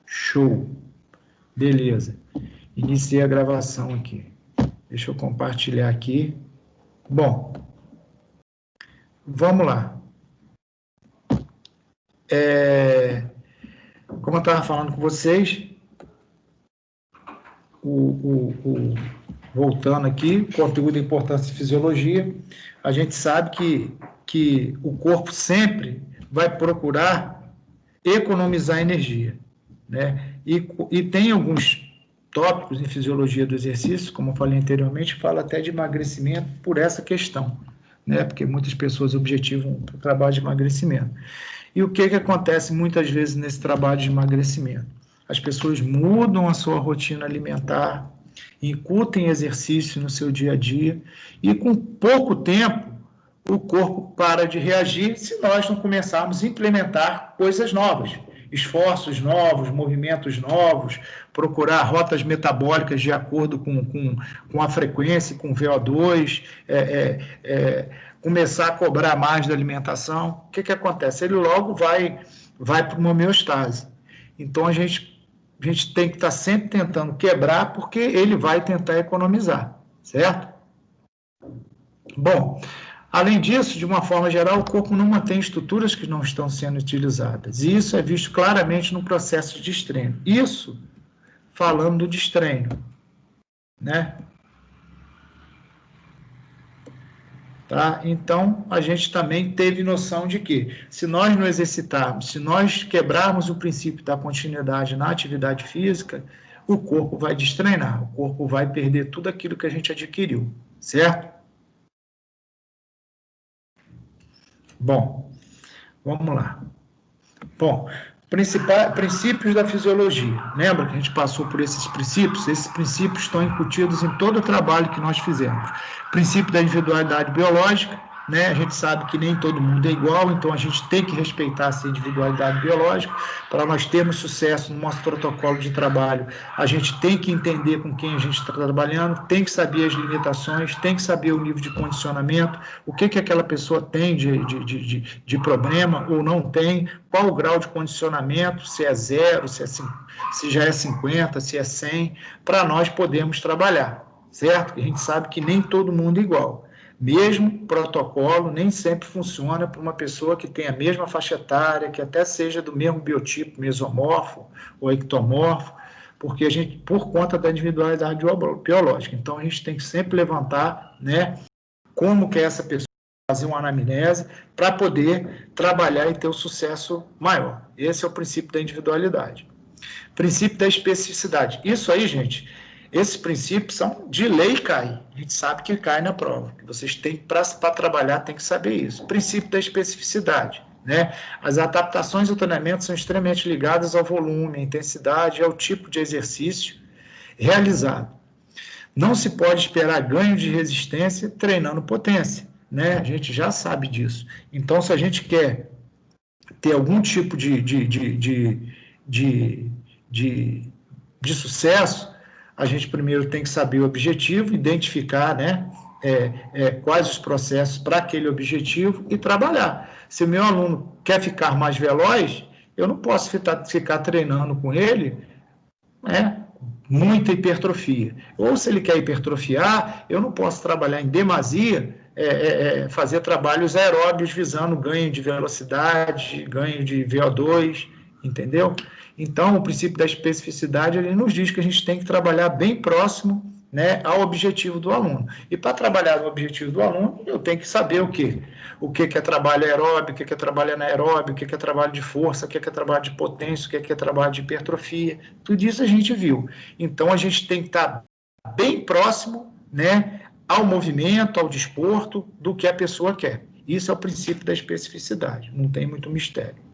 Show. Beleza. Iniciei a gravação aqui. Deixa eu compartilhar aqui. Bom, vamos lá. Como eu estava falando com vocês, voltando aqui, conteúdo de importância e fisiologia, a gente sabe que o corpo sempre vai procurar economizar energia, né? E tem alguns tópicos em fisiologia do exercício, como eu falei anteriormente, fala até de emagrecimento por essa questão, né? Porque muitas pessoas objetivam o trabalho de emagrecimento. E o que acontece muitas vezes nesse trabalho de emagrecimento? As pessoas mudam a sua rotina alimentar, incutem exercício no seu dia a dia, e com pouco tempo o corpo para de reagir se nós não começarmos a implementar coisas novas, esforços novos, movimentos novos, procurar rotas metabólicas de acordo com a frequência, com o VO2, começar a cobrar mais da alimentação. O que acontece? Ele logo vai para uma homeostase. Então, a gente tem que estar sempre tentando quebrar, porque ele vai tentar economizar, certo? Bom, além disso, de uma forma geral, o corpo não mantém estruturas que não estão sendo utilizadas. E isso é visto claramente no processo de destreino. Isso falando do destreino, né? Tá? Então, a gente também teve noção de que, se nós não exercitarmos, se nós quebrarmos o princípio da continuidade na atividade física, o corpo vai destreinar, o corpo vai perder tudo aquilo que a gente adquiriu, certo? Bom, vamos lá. Bom, princípios da fisiologia. Lembra que a gente passou por esses princípios? Esses princípios estão incutidos em todo o trabalho que nós fizemos. Princípio da individualidade biológica, né? A gente sabe que nem todo mundo é igual, então a gente tem que respeitar essa individualidade biológica. Para nós termos sucesso no nosso protocolo de trabalho, a gente tem que entender com quem a gente está trabalhando, tem que saber as limitações, tem que saber o nível de condicionamento, o que aquela pessoa tem de problema ou não tem, qual o grau de condicionamento, se é 0, se já é 50, se é 100, para nós podermos trabalhar, certo? A gente sabe que nem todo mundo é igual. Mesmo protocolo nem sempre funciona para uma pessoa que tem a mesma faixa etária, que até seja do mesmo biotipo, mesomorfo ou ectomorfo, porque a gente, por conta da individualidade biológica. Então, a gente tem que sempre levantar, né, como que é essa pessoa, fazer uma anamnese para poder trabalhar e ter um sucesso maior. Esse é o princípio da individualidade. Princípio da especificidade. Isso aí, gente, esses princípios são de lei, cai. A gente sabe que cai na prova. Que vocês têm, para trabalhar, tem que saber isso. Princípio da especificidade, né? As adaptações do treinamento são extremamente ligadas ao volume, à intensidade e ao tipo de exercício realizado. Não se pode esperar ganho de resistência treinando potência, né? A gente já sabe disso. Então, se a gente quer ter algum tipo de sucesso, a gente primeiro tem que saber o objetivo, identificar, né, quais os processos para aquele objetivo e trabalhar. Se o meu aluno quer ficar mais veloz, eu não posso ficar treinando com ele, né, muita hipertrofia. Ou se ele quer hipertrofiar, eu não posso trabalhar em demasia, fazer trabalhos aeróbios visando ganho de velocidade, ganho de VO2, entendeu? Então, o princípio da especificidade, ele nos diz que a gente tem que trabalhar bem próximo, né, ao objetivo do aluno. E para trabalhar no objetivo do aluno, eu tenho que saber o quê? O que é trabalho aeróbio, o que é trabalho anaeróbio, o que é trabalho de força, o que é trabalho de potência, o que é trabalho de hipertrofia. Tudo isso a gente viu. Então, a gente tem que estar bem próximo, né, ao movimento, ao desporto, do que a pessoa quer. Isso é o princípio da especificidade, não tem muito mistério.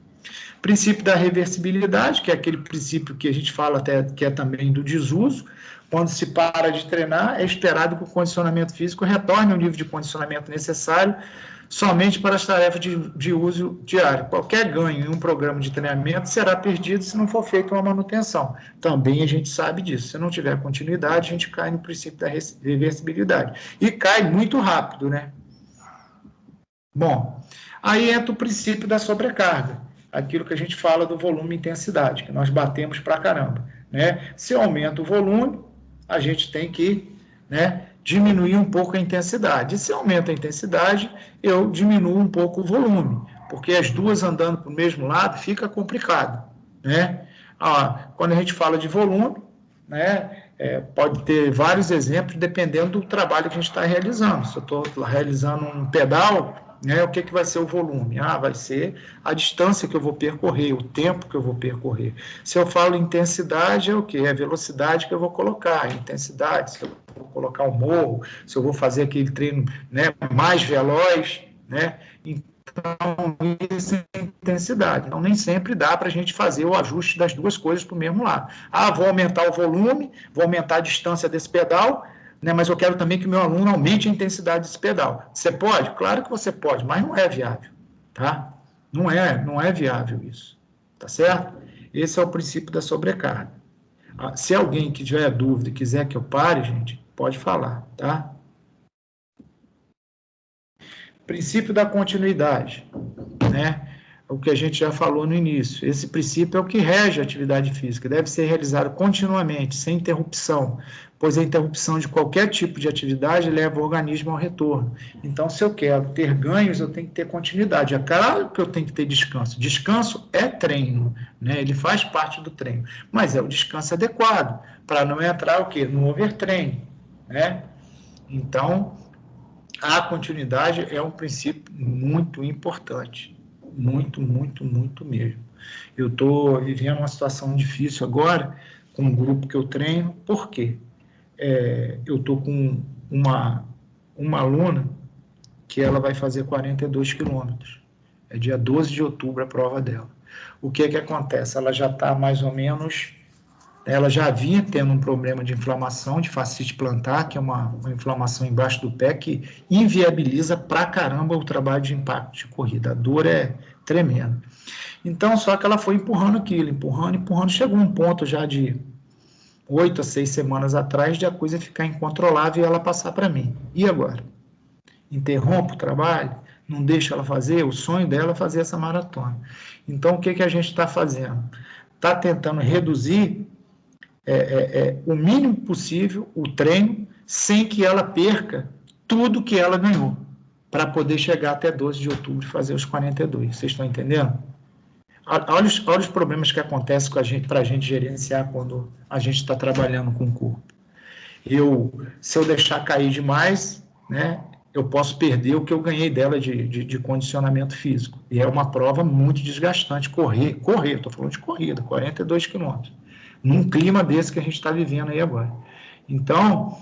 Princípio da reversibilidade, que é aquele princípio que a gente fala até que é também do desuso. Quando se para de treinar, é esperado que o condicionamento físico retorne ao nível de condicionamento necessário somente para as tarefas de uso diário. Qualquer ganho em um programa de treinamento será perdido se não for feita uma manutenção. Também a gente sabe disso. Se não tiver continuidade, a gente cai no princípio da reversibilidade. E cai muito rápido, né? Bom, aí entra o princípio da sobrecarga, aquilo que a gente fala do volume e intensidade, que nós batemos pra caramba, né? Se aumenta o volume, a gente tem que, né, diminuir um pouco a intensidade. E se aumenta a intensidade, eu diminuo um pouco o volume, porque as duas andando para o mesmo lado fica complicado, né? Quando a gente fala de volume, né, pode ter vários exemplos dependendo do trabalho que a gente está realizando. Se eu estou realizando um pedal, né, o que vai ser o volume? Vai ser a distância que eu vou percorrer, o tempo que eu vou percorrer. Se eu falo intensidade, é o quê? É a velocidade que eu vou colocar, a intensidade, se eu vou colocar o morro, se eu vou fazer aquele treino, né, mais veloz, né? Então, isso é intensidade. Então, nem sempre dá para a gente fazer o ajuste das duas coisas para o mesmo lado. Vou aumentar o volume, vou aumentar a distância desse pedal, né, mas eu quero também que o meu aluno aumente a intensidade desse pedal. Você pode? Claro que você pode, mas não é viável, tá? Não é viável isso, tá certo? Esse é o princípio da sobrecarga. Se alguém que tiver dúvida e quiser que eu pare, gente, pode falar, tá? Princípio da continuidade, né? O que a gente já falou no início. Esse princípio é o que rege a atividade física. Deve ser realizado continuamente, sem interrupção, pois a interrupção de qualquer tipo de atividade leva o organismo ao retorno. Então, se eu quero ter ganhos, eu tenho que ter continuidade. É claro que eu tenho que ter descanso. Descanso é treino, né? Ele faz parte do treino, mas é o descanso adequado, para não entrar o quê? No overtraining, né? Então, a continuidade é um princípio muito importante. Muito, muito, muito mesmo. Eu estou vivendo uma situação difícil agora, com o grupo que eu treino. Por quê? Eu estou com uma aluna que ela vai fazer 42 quilômetros. É dia 12 de outubro a prova dela. O que acontece? Ela já está mais ou menos... Ela já vinha tendo um problema de inflamação, de fascite plantar, que é uma inflamação embaixo do pé que inviabiliza pra caramba o trabalho de impacto de corrida. A dor é tremenda. Então, só que ela foi empurrando aquilo, empurrando. Chegou um ponto já de 8 a 6 semanas atrás de a coisa ficar incontrolável e ela passar para mim. E agora? Interrompo o trabalho? Não deixo ela fazer? O sonho dela é fazer essa maratona. Então, o que a gente está fazendo? Está tentando reduzir o mínimo possível o treino, sem que ela perca tudo que ela ganhou, para poder chegar até 12 de outubro e fazer os 42. Vocês estão entendendo? Olha os problemas que acontecem com a gente, para a gente gerenciar quando a gente está trabalhando com o corpo. Se eu deixar cair demais, né, eu posso perder o que eu ganhei dela de condicionamento físico. E é uma prova muito desgastante, correr, estou falando de corrida, 42 quilômetros, num clima desse que a gente está vivendo aí agora. Então,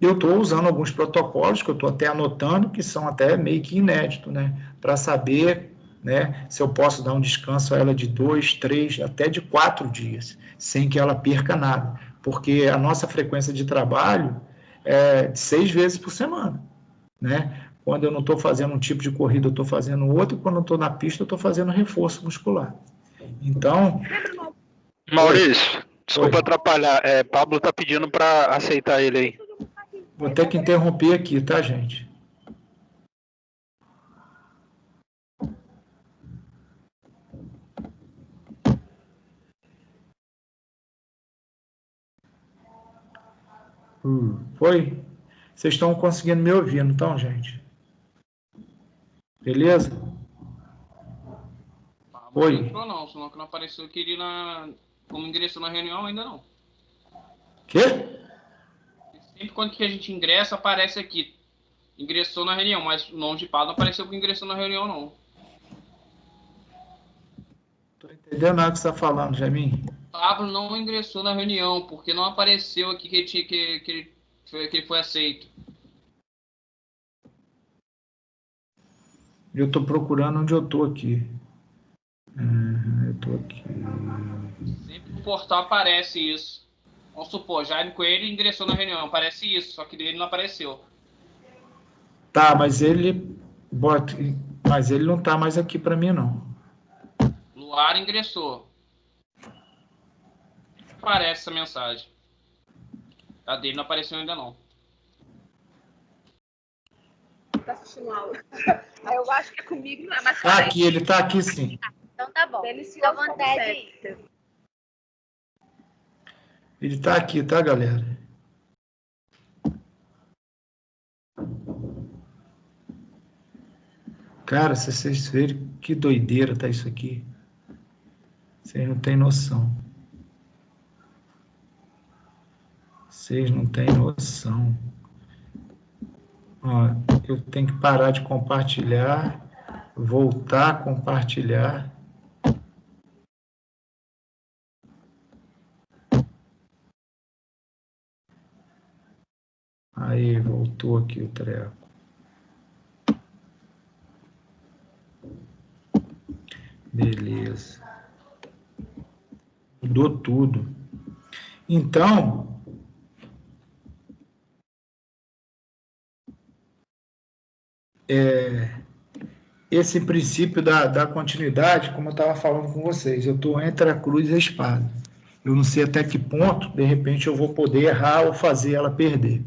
eu estou usando alguns protocolos, que eu estou até anotando, que são até meio que inéditos, né, para saber, né, se eu posso dar um descanso a ela de 2, 3, até de 4 dias, sem que ela perca nada, porque a nossa frequência de trabalho é de 6 vezes por semana, né? Quando eu não estou fazendo um tipo de corrida, eu estou fazendo outro, e quando eu estou na pista, eu estou fazendo reforço muscular. Então... Maurício, desculpa atrapalhar, Pablo está pedindo para aceitar ele aí. Vou ter que interromper aqui, tá, gente? Foi? Vocês estão conseguindo me ouvir, não estão, gente? Beleza? Oi? Não entrou não, senão que não apareceu que ele como ingressou na reunião ainda não. Quê? Sempre quando que a gente ingressa, aparece aqui. Ingressou na reunião, mas o nome de Pablo não apareceu que ingressou na reunião, não. Tô entendendo nada que você está falando, Jamin. Pablo não ingressou na reunião, porque não apareceu aqui que ele foi aceito. Eu estou procurando onde eu estou aqui. Eu estou aqui. Sempre no portal aparece isso. Vamos supor, Jaime Coelho ingressou na reunião, aparece isso, só que dele não apareceu. Tá, mas ele não está mais aqui para mim, não. Luar ingressou. Aparece essa mensagem. A dele não apareceu ainda não. Tá assistindo aula. Eu acho que comigo não é mais fácil. Aqui, ele está aqui sim. Então tá bom. Fica à vontade. Ele tá aqui, tá, galera? Cara, se vocês verem que doideira tá isso aqui. Vocês não têm noção. Vocês não têm noção. Ó, eu tenho que parar de compartilhar, voltar a compartilhar. Aí, voltou aqui o treco. Beleza. Mudou tudo. Então, esse princípio da continuidade, como eu estava falando com vocês, eu estou entre a cruz e a espada. Eu não sei até que ponto, de repente, eu vou poder errar ou fazer ela perder,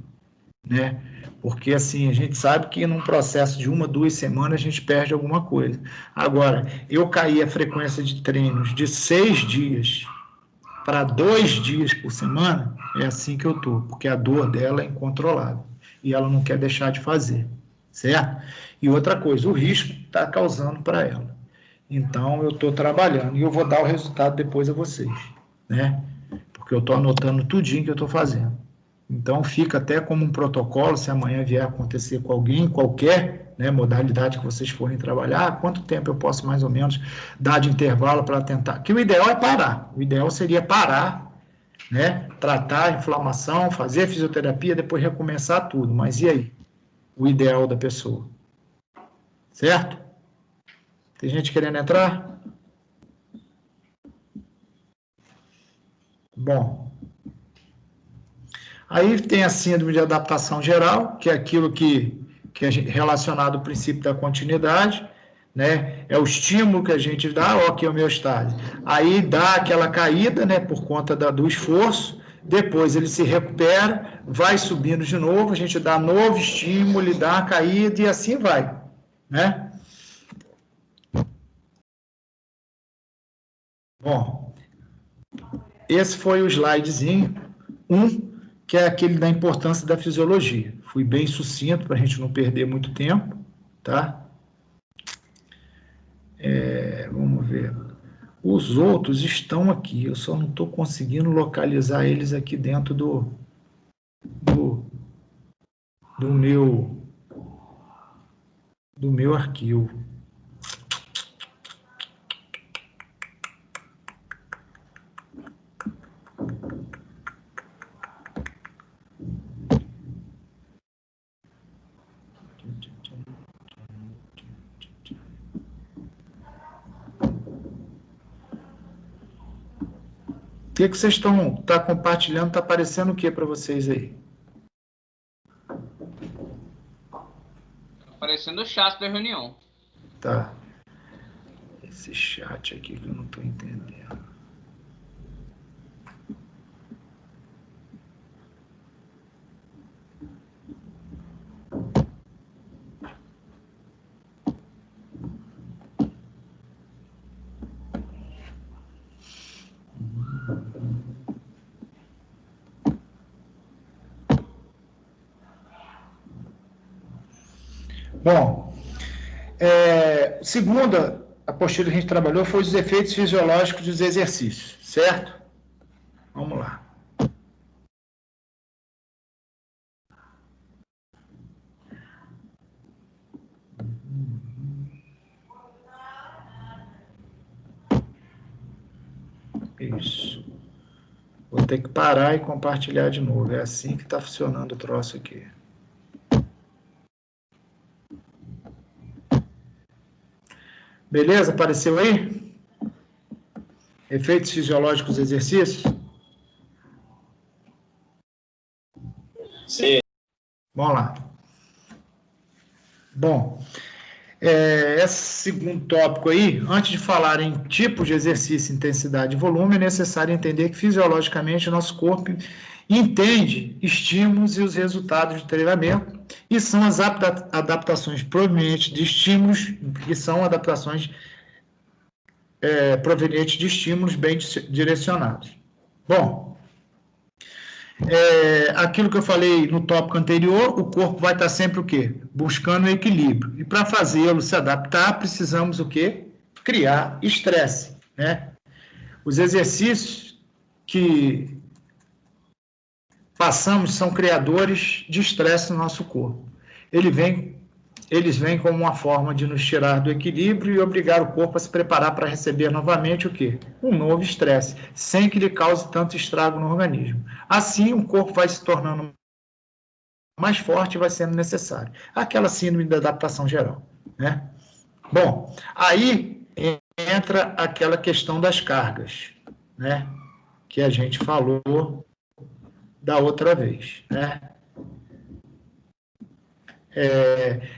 né? Porque, assim, a gente sabe que num processo de 1, 2 semanas a gente perde alguma coisa. Agora, eu caí a frequência de treinos de 6 dias para 2 dias por semana, é assim que eu estou, porque a dor dela é incontrolável e ela não quer deixar de fazer, certo? E outra coisa, o risco está causando para ela. Então, eu estou trabalhando e eu vou dar o resultado depois a vocês, né? Porque eu estou anotando tudinho que eu estou fazendo. Então, fica até como um protocolo, se amanhã vier acontecer com alguém, qualquer, né, modalidade que vocês forem trabalhar, quanto tempo eu posso mais ou menos dar de intervalo para tentar? Que o ideal é parar. O ideal seria parar, né, tratar a inflamação, fazer a fisioterapia, depois recomeçar tudo. Mas e aí? O ideal da pessoa. Certo? Tem gente querendo entrar? Bom. Aí tem a síndrome de adaptação geral, que é aquilo que é relacionado ao princípio da continuidade, né? É o estímulo que a gente dá, ó, aqui é a homeostase. Aí dá aquela caída, né, por conta do esforço, depois ele se recupera, vai subindo de novo, a gente dá novo estímulo, ele dá a caída e assim vai, né? Bom, esse foi o slidezinho 1, que é aquele da importância da fisiologia. Fui bem sucinto para a gente não perder muito tempo, tá? Vamos ver. Os outros estão aqui, eu só não estou conseguindo localizar eles aqui dentro do meu arquivo. O que vocês estão compartilhando? Está aparecendo o que para vocês aí? Aparecendo o chat da reunião. Tá. Esse chat aqui que eu não estou entendendo. Bom, segunda apostila que a gente trabalhou foi os efeitos fisiológicos dos exercícios, certo? Vamos lá. Isso. Vou ter que parar e compartilhar de novo. É assim que está funcionando o troço aqui. Beleza? Apareceu aí? Efeitos fisiológicos dos exercícios? Sim. Vamos lá. Bom, esse segundo tópico aí, antes de falar em tipos de exercício, intensidade e volume, é necessário entender que fisiologicamente o nosso corpo entende estímulos e os resultados de treinamento, e são as adaptações provenientes de estímulos, que são adaptações provenientes de estímulos bem direcionados. Bom, aquilo que eu falei no tópico anterior, o corpo vai estar sempre o quê? Buscando o equilíbrio. E para fazê-lo se adaptar, precisamos o quê? Criar estresse, né? Os exercícios que passamos são criadores de estresse no nosso corpo. Eles vêm como uma forma de nos tirar do equilíbrio e obrigar o corpo a se preparar para receber novamente o quê? Um novo estresse, sem que lhe cause tanto estrago no organismo. Assim, o corpo vai se tornando mais forte e vai sendo necessário. Aquela síndrome da adaptação geral, né? Bom, aí entra aquela questão das cargas, né? Que a gente falou da outra vez, né?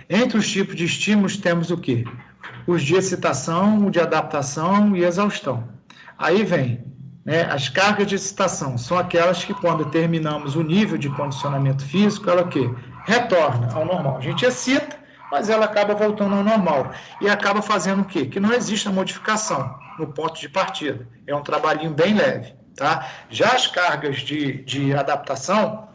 Entre os tipos de estímulos temos o quê? Os de excitação, o de adaptação e exaustão. Aí vem, né, as cargas de excitação, são aquelas que quando terminamos o nível de condicionamento físico, ela o quê? Retorna ao normal. A gente excita, mas ela acaba voltando ao normal. E acaba fazendo o quê? Que não existe a modificação no ponto de partida. É um trabalhinho bem leve, tá? Já as cargas de adaptação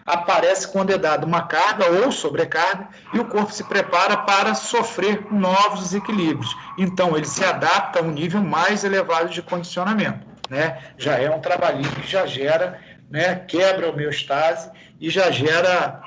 aparece quando é dada uma carga ou sobrecarga e o corpo se prepara para sofrer novos desequilíbrios. Então, ele se adapta a um nível mais elevado de condicionamento, né? Já é um trabalhinho que já gera, né, quebra a homeostase e já gera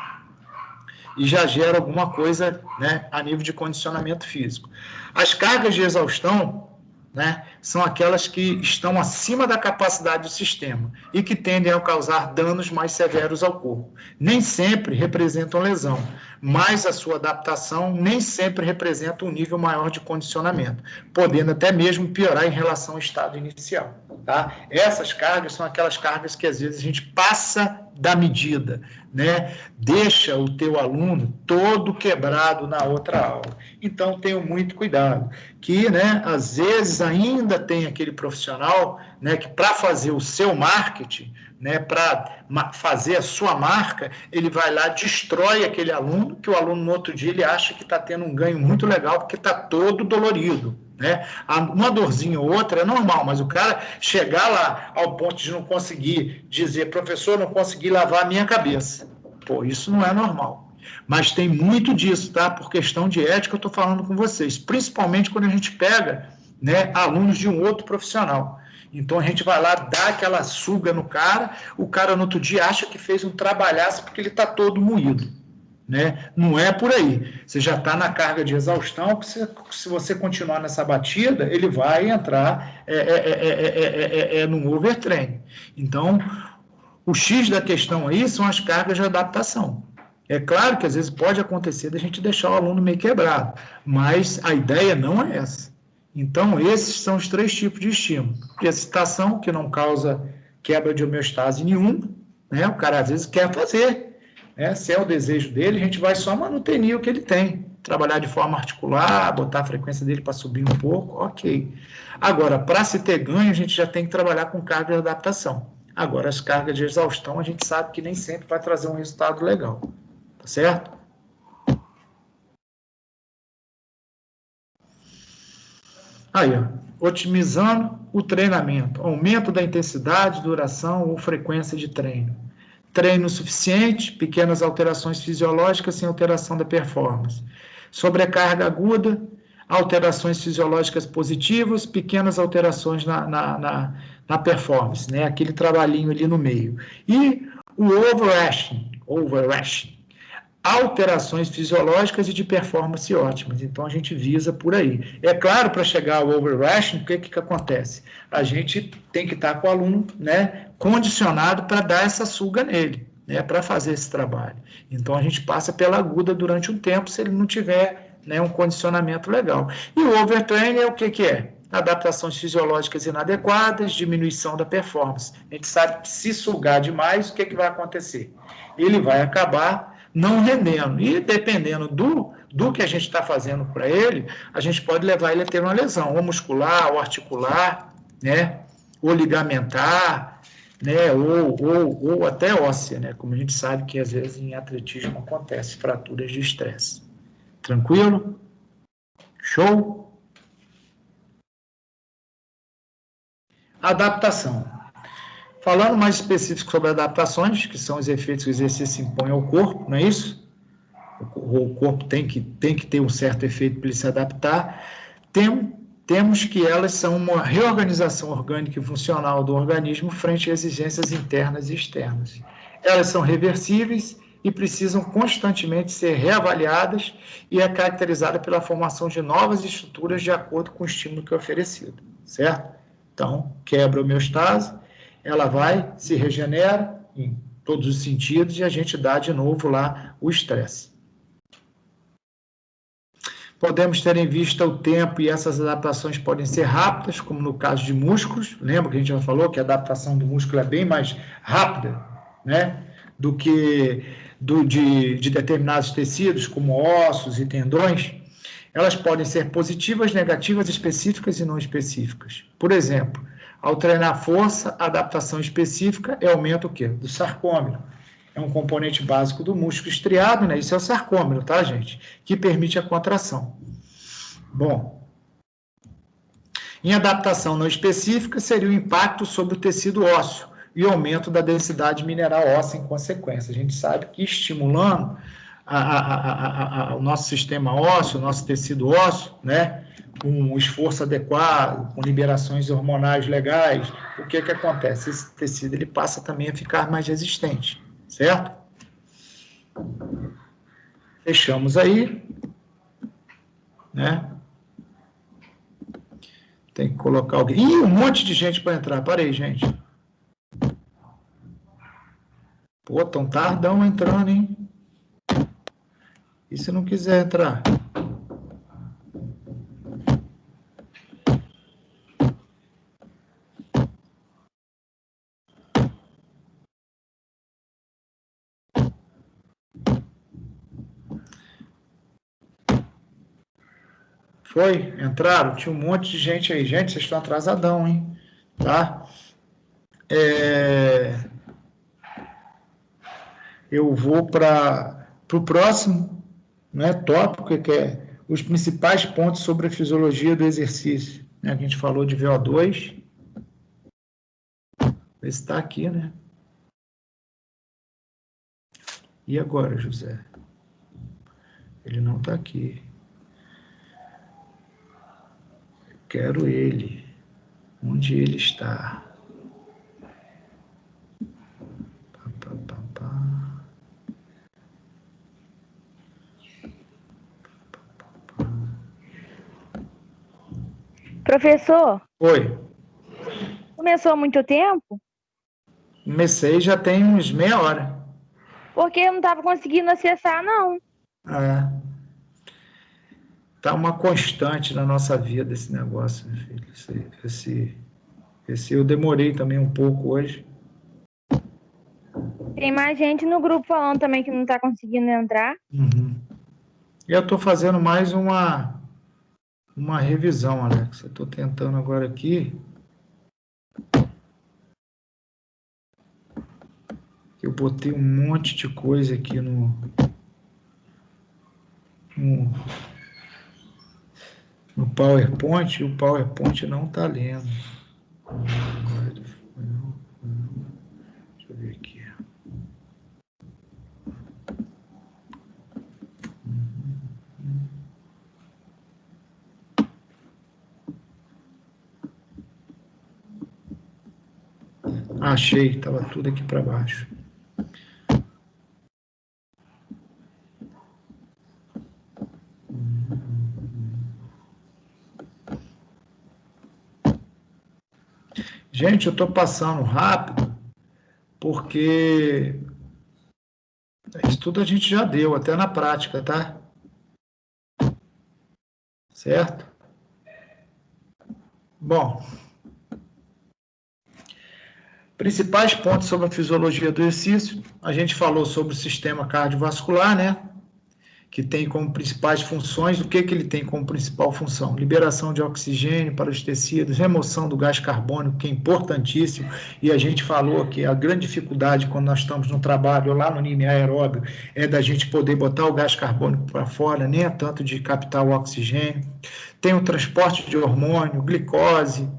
alguma coisa, né, a nível de condicionamento físico. As cargas de exaustão, né, são aquelas que estão acima da capacidade do sistema e que tendem a causar danos mais severos ao corpo. Nem sempre representam lesão, mas a sua adaptação nem sempre representa um nível maior de condicionamento, podendo até mesmo piorar em relação ao estado inicial. Tá? Essas cargas são aquelas cargas que às vezes a gente passa da medida, né? Deixa o teu aluno todo quebrado na outra aula. Então, tenham muito cuidado, que, né, às vezes ainda tem aquele profissional, né, que para fazer o seu marketing, né, para fazer a sua marca, ele vai lá, destrói aquele aluno, que o aluno no outro dia ele acha que está tendo um ganho muito legal, porque está todo dolorido. Né? Uma dorzinha ou outra é normal, mas o cara chegar lá ao ponto de não conseguir dizer, professor, não consegui lavar a minha cabeça. Pô, isso não é normal. Mas tem muito disso, tá? Por questão de ética, eu estou falando com vocês, principalmente quando a gente pega, né, alunos de um outro profissional. Então a gente vai lá, dá aquela suga no cara, o cara no outro dia acha que fez um trabalhaço porque ele está todo moído. Né? Não é por aí. Você já está na carga de exaustão, se você continuar nessa batida, ele vai entrar no overtraining. Então, o X da questão aí são as cargas de adaptação. É claro que às vezes pode acontecer da gente deixar o aluno meio quebrado, mas a ideia não é essa. Então, esses são os 3 tipos de estímulo. Excitação, que não causa quebra de homeostase nenhuma, né? O cara às vezes quer fazer. Se é o desejo dele, a gente vai só manutenir o que ele tem. Trabalhar de forma articular, botar a frequência dele para subir um pouco, ok. Agora, para se ter ganho, a gente já tem que trabalhar com carga de adaptação. Agora, as cargas de exaustão, a gente sabe que nem sempre vai trazer um resultado legal. Tá certo? Aí, ó, otimizando o treinamento. Aumento da intensidade, duração ou frequência de treino. Treino suficiente, pequenas alterações fisiológicas sem alteração da performance. Sobrecarga aguda, alterações fisiológicas positivas, pequenas alterações na performance, né? Aquele trabalhinho ali no meio. E o overreaching, alterações fisiológicas e de performance ótimas. Então, a gente visa por aí. É claro, para chegar ao overreaching, o que acontece? A gente tem que estar com o aluno, né, condicionado para dar essa suga nele, né, para fazer esse trabalho. Então, a gente passa pela aguda durante um tempo, se ele não tiver, né, um condicionamento legal. E o overtraining é o que é? Adaptações fisiológicas inadequadas, diminuição da performance. A gente sabe que se sugar demais, o que vai acontecer? Ele vai acabar não rendendo. E dependendo do que a gente está fazendo para ele, a gente pode levar ele a ter uma lesão, ou muscular, ou articular, né? Ou ligamentar, né? Ou até óssea, né? Como a gente sabe que às vezes em atletismo acontece fraturas de estresse. Tranquilo? Show? Adaptação. Falando mais específico sobre adaptações, que são os efeitos que o exercício impõe ao corpo, não é isso? O corpo tem que ter um certo efeito para ele se adaptar. Temos que elas são uma reorganização orgânica e funcional do organismo frente a exigências internas e externas. Elas são reversíveis e precisam constantemente ser reavaliadas e é caracterizada pela formação de novas estruturas de acordo com o estímulo que é oferecido, certo? Então, quebra a homeostase, ela vai, se regenera em todos os sentidos e a gente dá de novo lá o estresse. Podemos ter em vista o tempo e essas adaptações podem ser rápidas, como no caso de músculos. Lembra que a gente já falou que a adaptação do músculo é bem mais rápida, né, do que de determinados tecidos, como ossos e tendões. Elas podem ser positivas, negativas, específicas e não específicas. Por exemplo, ao treinar força, a adaptação específica é aumento o quê? Do sarcômero. É um componente básico do músculo estriado, né? Isso é o sarcômero, tá, gente? Que permite a contração. Bom, em adaptação não específica, seria o impacto sobre o tecido ósseo e o aumento da densidade mineral óssea em consequência. A gente sabe que estimulando o nosso sistema ósseo, o nosso tecido ósseo, né? Com um esforço adequado, com liberações hormonais legais, o que acontece? Esse tecido ele passa também a ficar mais resistente. Certo? Fechamos aí, né? Tem que colocar alguém. Ih, um monte de gente para entrar. Parei, gente. Pô, tão tardão entrando, hein? E se não quiser entrar? Foi? Entraram? Tinha um monte de gente aí. Gente, vocês estão atrasadão, hein? Tá? Eu vou para o próximo, né, tópico, que é os principais pontos sobre a fisiologia do exercício. Né? A gente falou de VO2. Vê se está aqui, né? E agora, José? Ele não está aqui. Quero ele. Onde ele está? Professor, Oi. começou há muito tempo? Comecei já tem uns meia hora. Porque eu não estava conseguindo acessar, não. Tá uma constante na nossa vida esse negócio, meu filho. Esse eu demorei também um pouco hoje. Tem mais gente no grupo falando também que não está conseguindo entrar. Uhum. E eu estou fazendo mais uma revisão, Alex. Eu estou tentando agora aqui. Eu botei um monte de coisa aqui no PowerPoint, e o PowerPoint não está lendo. Deixa eu ver aqui. Achei, estava tudo aqui para baixo. Gente, eu estou passando rápido, porque isso tudo a gente já deu, até na prática, tá? Certo? Bom, principais pontos sobre a fisiologia do exercício. A gente falou sobre o sistema cardiovascular, né? Que tem como principais funções, o que ele tem como principal função? Liberação de oxigênio para os tecidos, remoção do gás carbônico, que é importantíssimo, e a gente falou que a grande dificuldade quando nós estamos no trabalho, lá no nível aeróbio, é da gente poder botar o gás carbônico para fora, nem é tanto de captar o oxigênio. Tem o transporte de hormônio, glicose,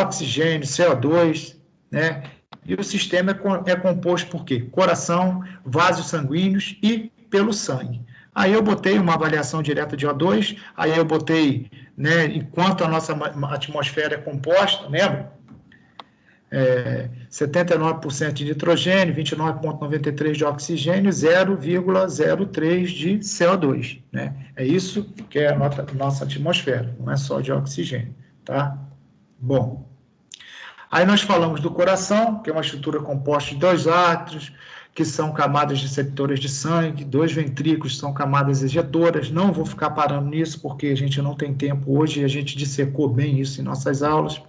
oxigênio, CO2, né? E o sistema é composto por quê? Coração, vasos sanguíneos e pelo sangue. Aí eu botei uma avaliação direta de O2, aí eu botei, né, enquanto a nossa atmosfera é composta, lembra? 79% de nitrogênio, 29,93% de oxigênio, 0,03% de CO2, né? É isso que é a nossa atmosfera, não é só de oxigênio, tá? Bom, aí nós falamos do coração, que é uma estrutura composta de 2 átrios, que são camadas receptoras de sangue, 2 ventrículos são camadas ejetoras. Não vou ficar parando nisso, porque a gente não tem tempo hoje e a gente dissecou bem isso em nossas aulas.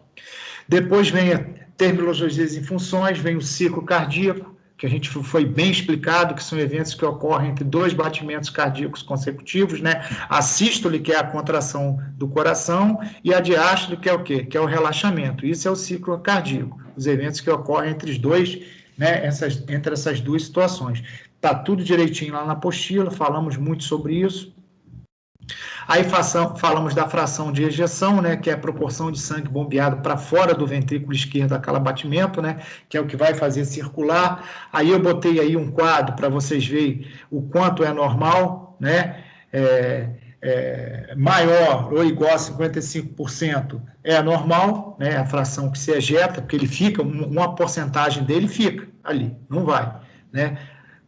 Depois vem a terminologias e funções, vem o ciclo cardíaco, que a gente foi bem explicado, que são eventos que ocorrem entre 2 batimentos cardíacos consecutivos, né? A sístole, que é a contração do coração, e a diástole, que é o quê? Que é o relaxamento. Isso é o ciclo cardíaco, os eventos que ocorrem entre os dois, né? Entre essas 2 situações. Está tudo direitinho lá na apostila, falamos muito sobre isso. Aí falamos da fração de ejeção, né, que é a proporção de sangue bombeado para fora do ventrículo esquerdo a cada batimento, né, que é o que vai fazer circular. Aí eu botei aí um quadro para vocês verem o quanto é normal, né, maior ou igual a 55% é anormal, né, a fração que se ejeta, porque ele fica, uma porcentagem dele fica ali, não vai, né.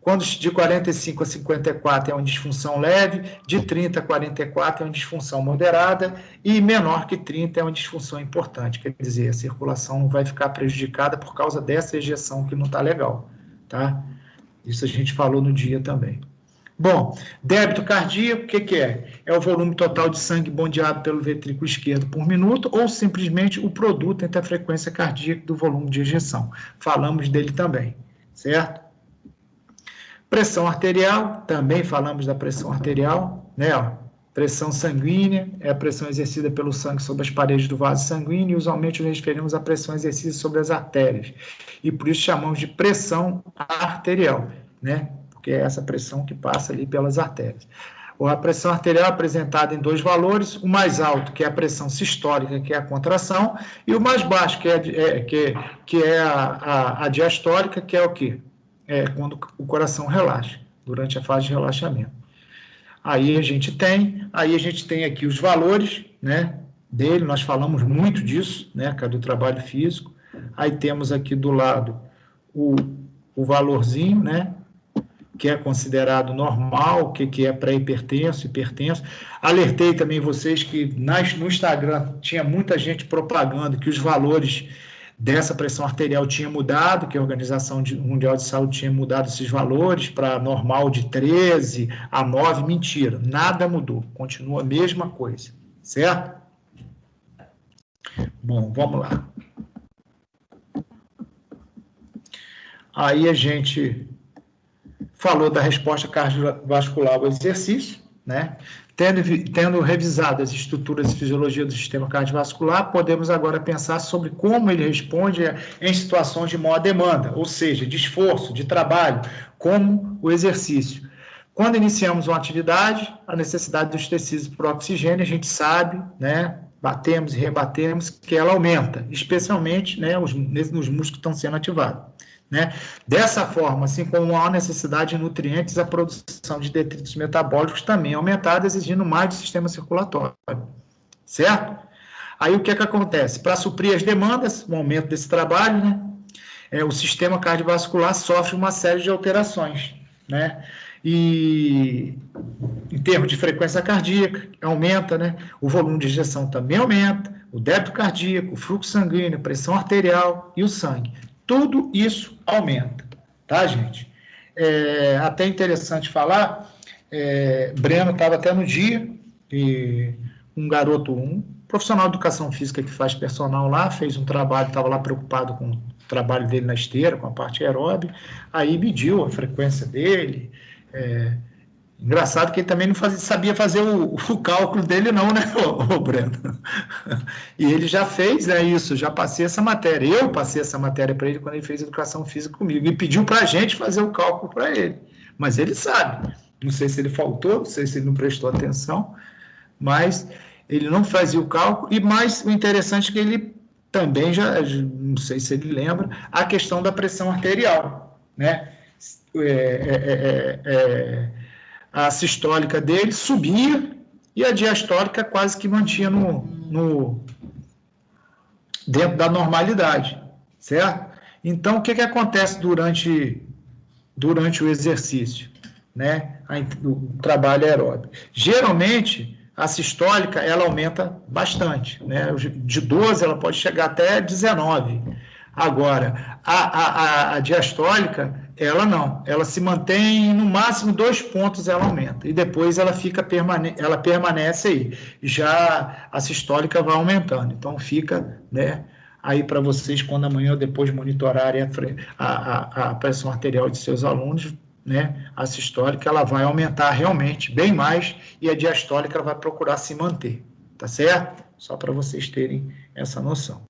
Quando de 45 a 54 é uma disfunção leve, de 30 a 44 é uma disfunção moderada, e menor que 30 é uma disfunção importante, quer dizer, a circulação vai ficar prejudicada por causa dessa ejeção que não está legal, tá? Isso a gente falou no dia também. Bom, débito cardíaco, o que é? É o volume total de sangue bombeado pelo ventrículo esquerdo por minuto, ou simplesmente o produto entre a frequência cardíaca do volume de ejeção. Falamos dele também, certo? Pressão arterial, também falamos da pressão arterial, né? Ó, pressão sanguínea é a pressão exercida pelo sangue sobre as paredes do vaso sanguíneo, e usualmente nos referimos à pressão exercida sobre as artérias, e por isso chamamos de pressão arterial, né? Porque é essa pressão que passa ali pelas artérias. A pressão arterial é apresentada em 2 valores, o mais alto, que é a pressão sistólica, que é a contração, e o mais baixo, que é a diastólica, que é o quê? Quando o coração relaxa, durante a fase de relaxamento. Aí a gente tem aqui os valores, né, dele, nós falamos muito disso, né, do trabalho físico. Aí temos aqui do lado o valorzinho, né, que é considerado normal, o que é pré-hipertenso, hipertenso. Alertei também vocês que no Instagram tinha muita gente propagando que os valores dessa pressão arterial tinha mudado, que a Organização Mundial de Saúde tinha mudado esses valores para normal de 13 a 9, mentira, nada mudou, continua a mesma coisa, certo? Bom, vamos lá. Aí a gente falou da resposta cardiovascular ao exercício, né? Tendo revisado as estruturas e fisiologia do sistema cardiovascular, podemos agora pensar sobre como ele responde em situações de maior demanda, ou seja, de esforço, de trabalho, como o exercício. Quando iniciamos uma atividade, a necessidade dos tecidos por oxigênio, a gente sabe, né, batemos e rebatemos, que ela aumenta, especialmente, né, nos músculos que estão sendo ativados. Né? Dessa forma, assim como há necessidade de nutrientes, a produção de detritos metabólicos também é aumentada, exigindo mais do sistema circulatório, certo? Aí o que acontece? Para suprir as demandas, o aumento desse trabalho, né, o sistema cardiovascular sofre uma série de alterações, né? E em termos de frequência cardíaca, aumenta, né? O volume de injeção também aumenta, o débito cardíaco, o fluxo sanguíneo, a pressão arterial e o sangue. Tudo isso aumenta, tá, gente? Até interessante falar, Breno estava até no dia, e um garoto, um profissional de educação física que faz personal lá, fez um trabalho, estava lá preocupado com o trabalho dele na esteira, com a parte aeróbica, aí mediu a frequência dele, engraçado que ele também não sabia fazer o cálculo dele não, né, o Breno? E ele já fez, né, isso, já passei essa matéria. Eu passei essa matéria para ele quando ele fez educação física comigo. E pediu para a gente fazer o cálculo para ele. Mas ele sabe. Não sei se ele faltou, não sei se ele não prestou atenção, mas ele não fazia o cálculo. E mais o interessante é que ele também já, não sei se ele lembra, a questão da pressão arterial, né? A sistólica dele subia e a diastólica quase que mantinha dentro da normalidade, certo? Então, o que acontece durante o exercício, né? O trabalho aeróbico? Geralmente, a sistólica, ela aumenta bastante, né? De 12, ela pode chegar até 19. Agora, a diastólica, ela não. Ela se mantém, no máximo, 2 pontos ela aumenta. E depois ela permanece aí. Já a sistólica vai aumentando. Então, fica, né, aí para vocês, quando amanhã ou depois monitorarem a pressão arterial de seus alunos, né, a sistólica ela vai aumentar realmente bem mais e a diastólica ela vai procurar se manter, tá certo? Só para vocês terem essa noção.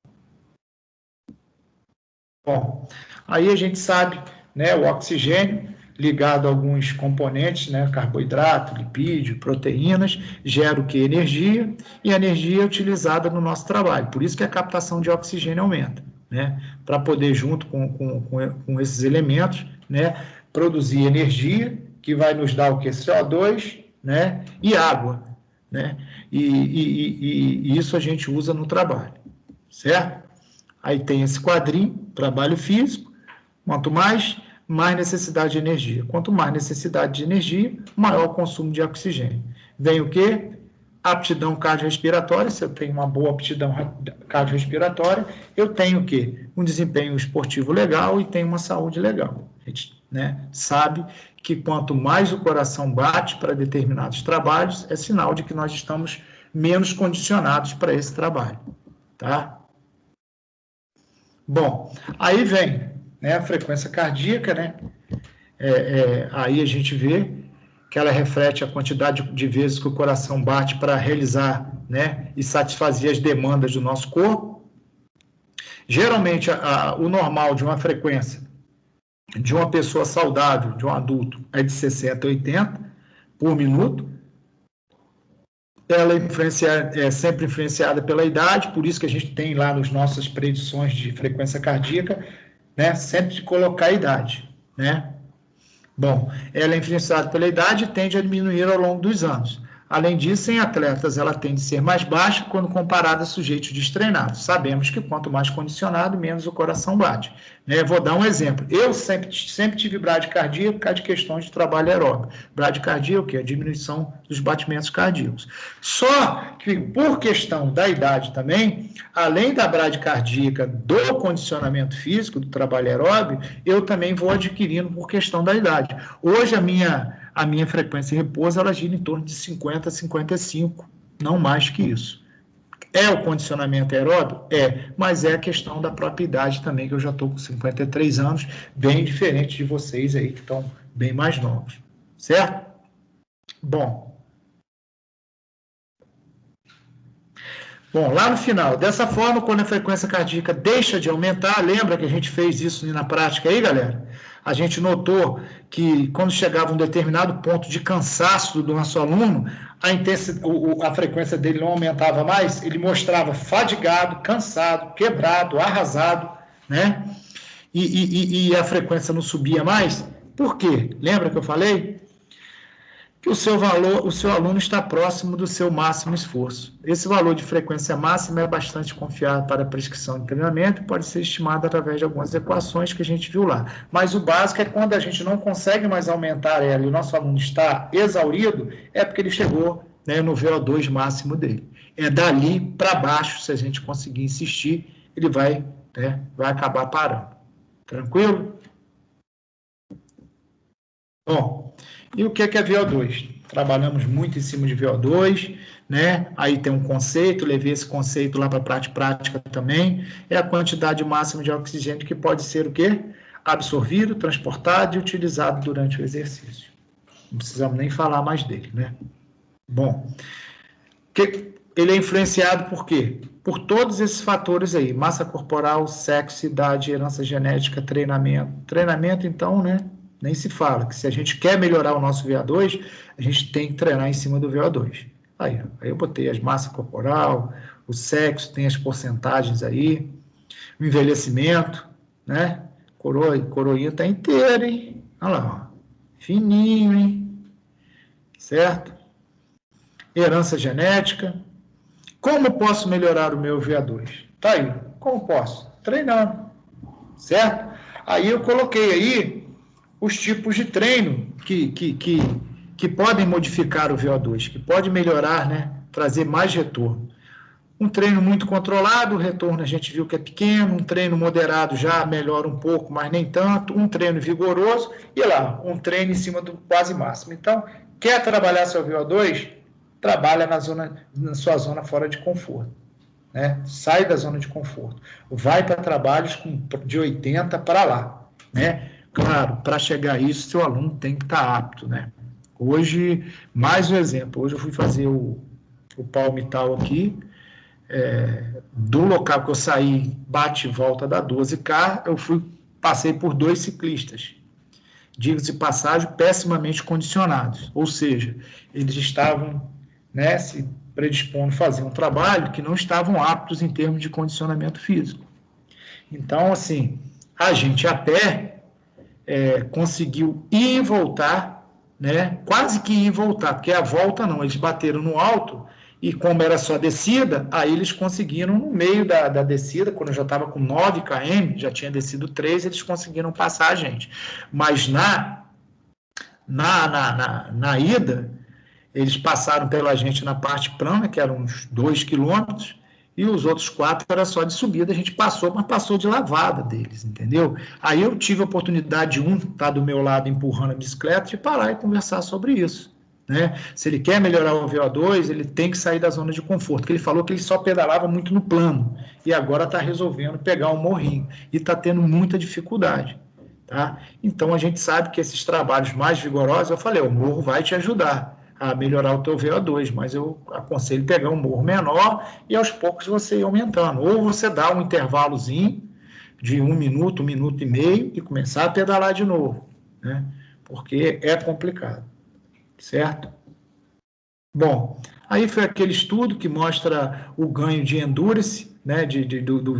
Bom, aí a gente sabe, né, o oxigênio ligado a alguns componentes, né, carboidrato, lipídio, proteínas, gera o que? Energia, e a energia é utilizada no nosso trabalho, por isso que a captação de oxigênio aumenta, né, para poder, junto com esses elementos, né, produzir energia, que vai nos dar o que? CO2, né, e água, né, e isso a gente usa no trabalho, certo? Aí tem esse quadrinho, trabalho físico, quanto mais necessidade de energia. Quanto mais necessidade de energia, maior o consumo de oxigênio. Vem o quê? Aptidão cardiorrespiratória. Se eu tenho uma boa aptidão cardiorrespiratória, eu tenho o quê? Um desempenho esportivo legal e tenho uma saúde legal. A gente, né, sabe que quanto mais o coração bate para determinados trabalhos, é sinal de que nós estamos menos condicionados para esse trabalho, tá? Bom, aí vem, né, a frequência cardíaca, né? Aí a gente vê que ela reflete a quantidade de vezes que o coração bate para realizar, né, e satisfazer as demandas do nosso corpo. Geralmente, o normal de uma frequência de uma pessoa saudável, de um adulto, é de 60 a 80 por minuto. Ela é sempre influenciada pela idade, por isso que a gente tem lá nas nossas predições de frequência cardíaca, né, sempre de colocar a idade, né? Bom, ela é influenciada pela idade e tende a diminuir ao longo dos anos. Além disso, em atletas, ela tende a ser mais baixa quando comparada a sujeitos destreinados. Sabemos que quanto mais condicionado, menos o coração bate. Vou dar um exemplo. Eu sempre tive bradicardia por causa de questões de trabalho aeróbico. Bradicardia é o quê? A diminuição dos batimentos cardíacos. Só que, por questão da idade também, além da bradicardíaca do condicionamento físico, do trabalho aeróbico, eu também vou adquirindo por questão da idade. Hoje, a minha frequência de repouso, ela gira em torno de 50 a 55, não mais que isso. É o condicionamento aeróbico? Mas é a questão da própria idade também, que eu já estou com 53 anos, bem diferente de vocês aí, que estão bem mais novos, certo? Bom, lá no final, dessa forma, quando a frequência cardíaca deixa de aumentar, lembra que a gente fez isso na prática aí, galera? A gente notou que quando chegava a um determinado ponto de cansaço do nosso aluno, a frequência dele não aumentava mais, ele mostrava fadigado, cansado, quebrado, arrasado, né? E a frequência não subia mais. Por quê? Lembra que eu falei? Que o seu aluno está próximo do seu máximo esforço. Esse valor de frequência máxima é bastante confiável para a prescrição de treinamento e pode ser estimado através de algumas equações que a gente viu lá. Mas o básico é quando a gente não consegue mais aumentar ela e o nosso aluno está exaurido, é porque ele chegou, né, no VO2 máximo dele. É dali para baixo, se a gente conseguir insistir, ele vai acabar parando. Tranquilo? Bom, e o que é VO2? Trabalhamos muito em cima de VO2, né? Aí tem um conceito, levei esse conceito lá para a prática também, é a quantidade máxima de oxigênio que pode ser o quê? Absorvido, transportado e utilizado durante o exercício. Não precisamos nem falar mais dele, né? Bom, ele é influenciado por quê? Por todos esses fatores aí, massa corporal, sexo, idade, herança genética, treinamento. Treinamento, então, né? Nem se fala, que se a gente quer melhorar o nosso VO2, a gente tem que treinar em cima do VO2. Aí eu botei as massa corporal, o sexo, tem as porcentagens aí, o envelhecimento, né? Coroinha tá inteira, hein? Olha lá, ó. Fininho, hein? Certo? Herança genética. Como posso melhorar o meu VO2? Tá aí. Como posso? Treinando. Certo? Aí eu coloquei aí os tipos de treino que podem modificar o VO2, que pode melhorar, né? Trazer mais retorno. Um treino muito controlado, o retorno a gente viu que é pequeno, um treino moderado já melhora um pouco, mas nem tanto, um treino vigoroso, e lá, um treino em cima do quase máximo. Então, quer trabalhar seu VO2? Trabalha na sua zona fora de conforto. Né? Sai da zona de conforto. Vai para trabalhos de 80 para lá. Né? Claro, para chegar a isso, seu aluno tem que estar apto. Né? Hoje, mais um exemplo, hoje eu fui fazer o palmital aqui, do local que eu saí, bate e volta da 12K, eu passei por 2 ciclistas, diga-se de passagem, pessimamente condicionados, ou seja, eles estavam, né, se predispondo a fazer um trabalho que não estavam aptos em termos de condicionamento físico. Então, assim, a gente a pé conseguiu ir e voltar, né, quase que ir e voltar, porque a volta não, eles bateram no alto, e como era só descida, aí eles conseguiram, no meio da descida, quando eu já estava com 9 km, já tinha descido 3, eles conseguiram passar a gente. Mas na ida, eles passaram pela gente na parte plana, que eram uns 2 quilômetros, e os outros 4 era só de subida, a gente passou, mas passou de lavada deles, entendeu? Aí eu tive a oportunidade de estar do meu lado empurrando a bicicleta, de parar e conversar sobre isso. Né? Se ele quer melhorar o VO2, ele tem que sair da zona de conforto, porque ele falou que ele só pedalava muito no plano, e agora está resolvendo pegar um morrinho, e está tendo muita dificuldade. Tá? Então, a gente sabe que esses trabalhos mais vigorosos, eu falei, o morro vai te ajudar a melhorar o teu VO2, mas eu aconselho pegar um morro menor, e aos poucos você ir aumentando, ou você dá um intervalozinho, de 1 minuto, 1 minuto e meio, e começar a pedalar de novo, né? Porque é complicado. Certo? Bom, aí foi aquele estudo que mostra o ganho de endurance, né,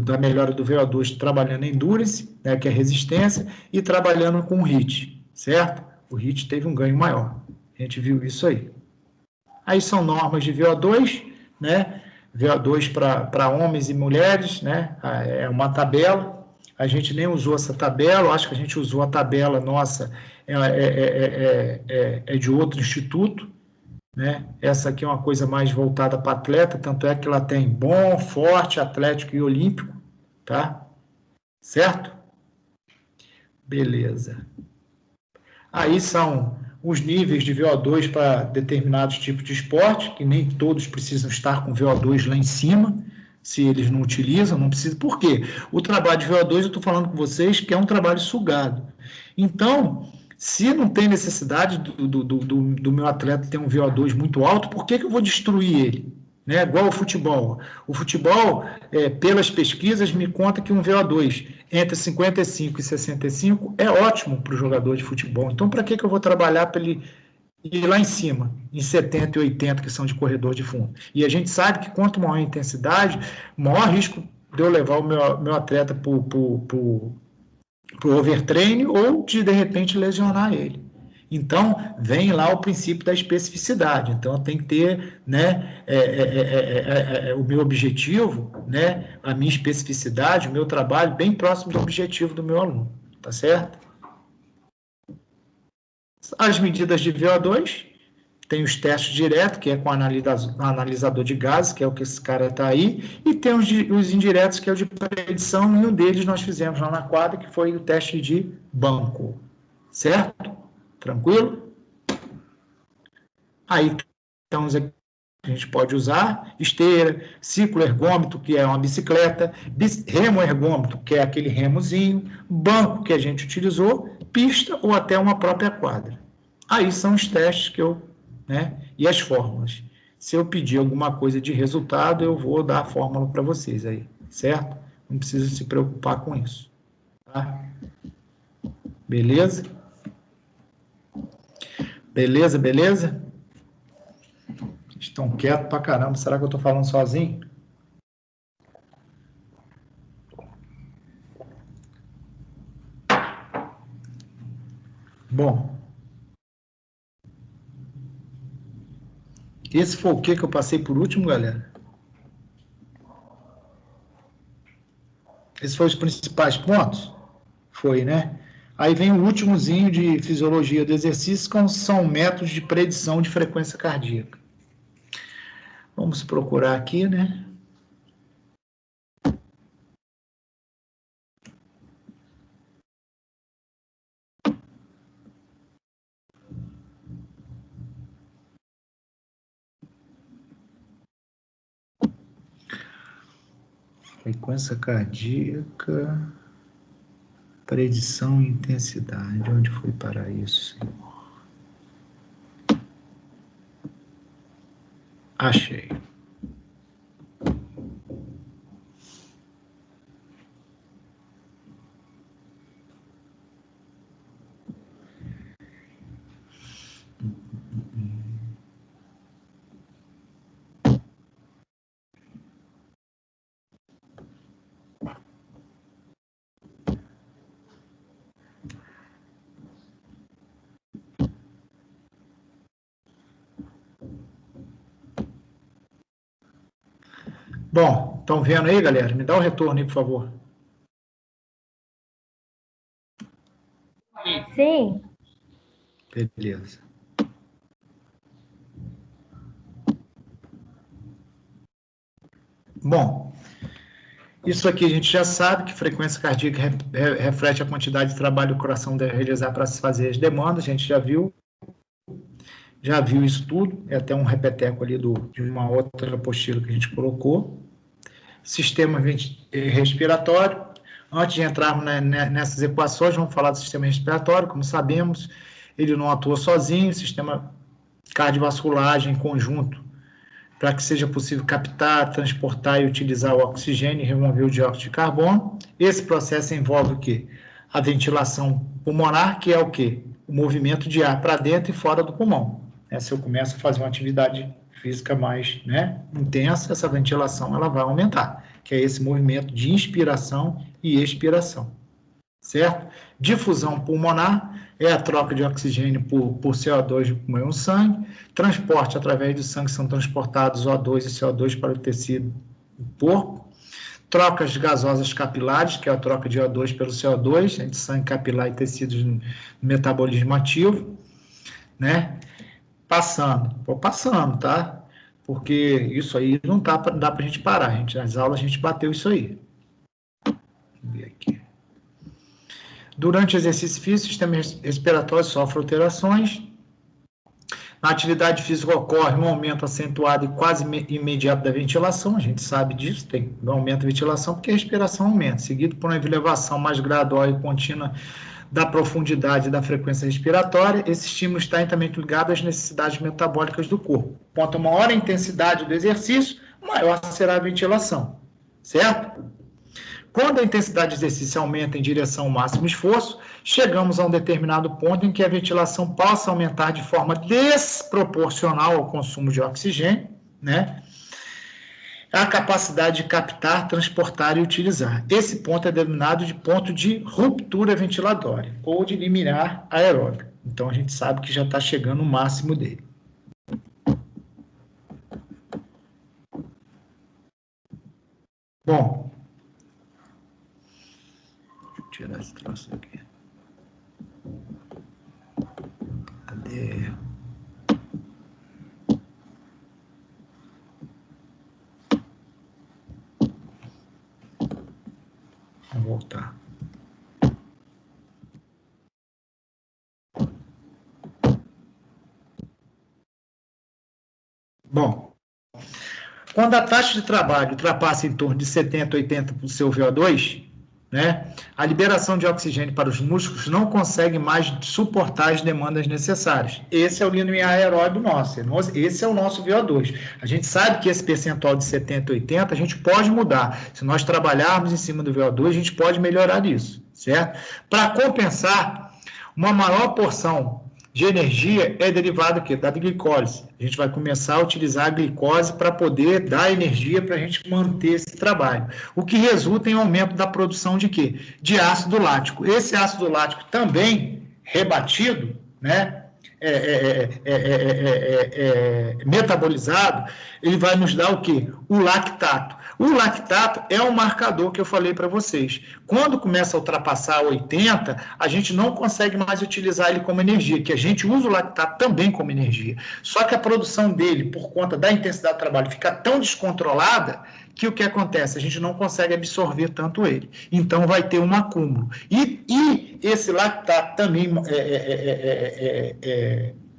da melhora do VO2 trabalhando em endurance, né, que é resistência, e trabalhando com o HIIT, certo? O HIIT teve um ganho maior. A gente viu isso aí. Aí são normas de VO2, né? VO2 para homens e mulheres, né? É uma tabela. A gente nem usou essa tabela, acho que a gente usou a tabela nossa, é de outro instituto, né? Essa aqui é uma coisa mais voltada para atleta, tanto é que ela tem bom, forte, atlético e olímpico, tá? Certo? Beleza. Aí são os níveis de VO2 para determinados tipos de esporte, que nem todos precisam estar com VO2 lá em cima, se eles não utilizam, não precisa. Por quê? O trabalho de VO2, eu estou falando com vocês, que é um trabalho sugado. Então, se não tem necessidade do meu atleta ter um VO2 muito alto, por que eu vou destruir ele? Né? Igual o futebol. O futebol, pelas pesquisas, me conta que um VO2 entre 55 e 65 é ótimo para o jogador de futebol. Então, para que eu vou trabalhar para ele ir lá em cima, em 70 e 80, que são de corredor de fundo? E a gente sabe que quanto maior a intensidade, maior risco de eu levar o meu atleta para o overtraining ou de repente, lesionar ele. Então, vem lá o princípio da especificidade. Então, tem que ter, né, o meu objetivo, né, a minha especificidade, o meu trabalho bem próximo do objetivo do meu aluno. Tá certo? As medidas de VO2, tem os testes diretos, que é com analisador de gases, que é o que esse cara está aí, e tem os indiretos, que é o de predição, e um deles nós fizemos lá na quadra, que foi o teste de banco. Certo? Tranquilo? Aí, então, a gente pode usar esteira, ciclo ergômetro, que é uma bicicleta, remo ergômetro, que é aquele remozinho, banco que a gente utilizou, pista ou até uma própria quadra. Aí são os testes que eu, né, e as fórmulas. Se eu pedir alguma coisa de resultado, eu vou dar a fórmula para vocês aí, certo? Não precisa se preocupar com isso. Tá? Beleza? Beleza, beleza? Estão quietos pra caramba. Será que eu estou falando sozinho? Bom, esse foi o que eu passei por último, galera? Esses foram os principais pontos? Foi, né? Aí vem o últimozinho de fisiologia do exercício, que são métodos de predição de frequência cardíaca. Vamos procurar aqui, né? Frequência cardíaca, predição e intensidade. Onde foi parar isso, senhor? Achei. Bom, estão vendo aí, galera? Me dá o retorno aí, por favor. Sim. Beleza. Bom, isso aqui a gente já sabe que frequência cardíaca reflete a quantidade de trabalho que o coração deve realizar para se fazer as demandas, a gente já viu isso tudo, é até um repeteco ali de uma outra apostila que a gente colocou. Sistema respiratório. Antes de entrarmos nessas equações, vamos falar do sistema respiratório. Como sabemos, ele não atua sozinho, o sistema cardiovascular em conjunto, para que seja possível captar, transportar e utilizar o oxigênio e remover o dióxido de carbono. Esse processo envolve o quê? A ventilação pulmonar, que é o quê? O movimento de ar para dentro e fora do pulmão. Se eu começo a fazer uma atividade física mais intensa, essa ventilação ela vai aumentar, que é esse movimento de inspiração e expiração, certo? Difusão pulmonar é a troca de oxigênio por CO2 no pulmão e sangue, transporte através do sangue são transportados O2 e CO2 para o tecido do corpo, trocas gasosas capilares, que é a troca de O2 pelo CO2, entre sangue capilar e tecidos no metabolismo ativo, né? Vou passando, tá? Porque isso aí não dá para a gente parar. Nas aulas a gente bateu isso aí. Vamos ver aqui. Durante o exercício físico, o sistema respiratório sofre alterações. Na atividade física ocorre um aumento acentuado e quase imediato da ventilação. A gente sabe disso, tem um aumento da ventilação porque a respiração aumenta, seguido por uma elevação mais gradual e contínua da profundidade da frequência respiratória. Esse estímulo está intimamente ligado às necessidades metabólicas do corpo. Quanto maior a intensidade do exercício, maior será a ventilação, certo? Quando a intensidade do exercício aumenta em direção ao máximo esforço, chegamos a um determinado ponto em que a ventilação passa a aumentar de forma desproporcional ao consumo de oxigênio, né? A capacidade de captar, transportar e utilizar. Esse ponto é denominado de ponto de ruptura ventilatória ou de limiar aeróbico. Então, a gente sabe que já está chegando o máximo dele. Bom, deixa eu tirar esse troço aqui. Cadê? Vamos voltar. Bom, quando a taxa de trabalho ultrapassa em torno de 70% a 80% do seu VO2, né, a liberação de oxigênio para os músculos não consegue mais suportar as demandas necessárias. Esse é o limiar aeróbio nosso, esse é o nosso VO2. A gente sabe que esse percentual de 70% a 80% a gente pode mudar. Se nós trabalharmos em cima do VO2, a gente pode melhorar isso, certo? Para compensar, uma maior porção de energia é derivada da glicose. A gente vai começar a utilizar a glicose para poder dar energia para a gente manter esse trabalho. O que resulta em aumento da produção de quê? De ácido lático. Esse ácido lático também rebatido, né? Metabolizado, ele vai nos dar o quê? O lactato. O lactato é o marcador que eu falei para vocês. Quando começa a ultrapassar 80, a gente não consegue mais utilizar ele como energia, que a gente usa o lactato também como energia. Só que a produção dele, por conta da intensidade do trabalho, fica tão descontrolada que o que acontece? A gente não consegue absorver tanto ele. Então, vai ter um acúmulo. E esse lactato também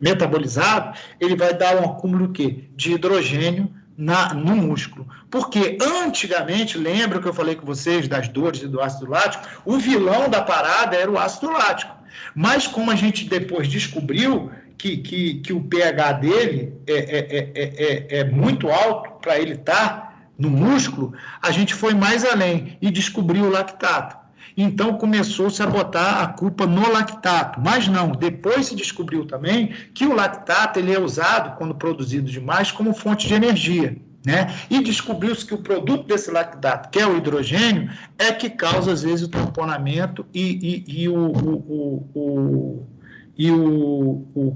metabolizado, ele vai dar um acúmulo de hidrogênio no músculo. Porque antigamente, lembra que eu falei com vocês das dores e do ácido lático? O vilão da parada era o ácido lático. Mas como a gente depois descobriu que o pH dele é muito alto para ele estar no músculo, a gente foi mais além e descobriu o lactato. Então, começou-se a botar a culpa no lactato. Mas não, depois se descobriu também que o lactato ele é usado, quando produzido demais, como fonte de energia, né? E descobriu-se que o produto desse lactato, que é o hidrogênio, é que causa, às vezes, o tamponamento e o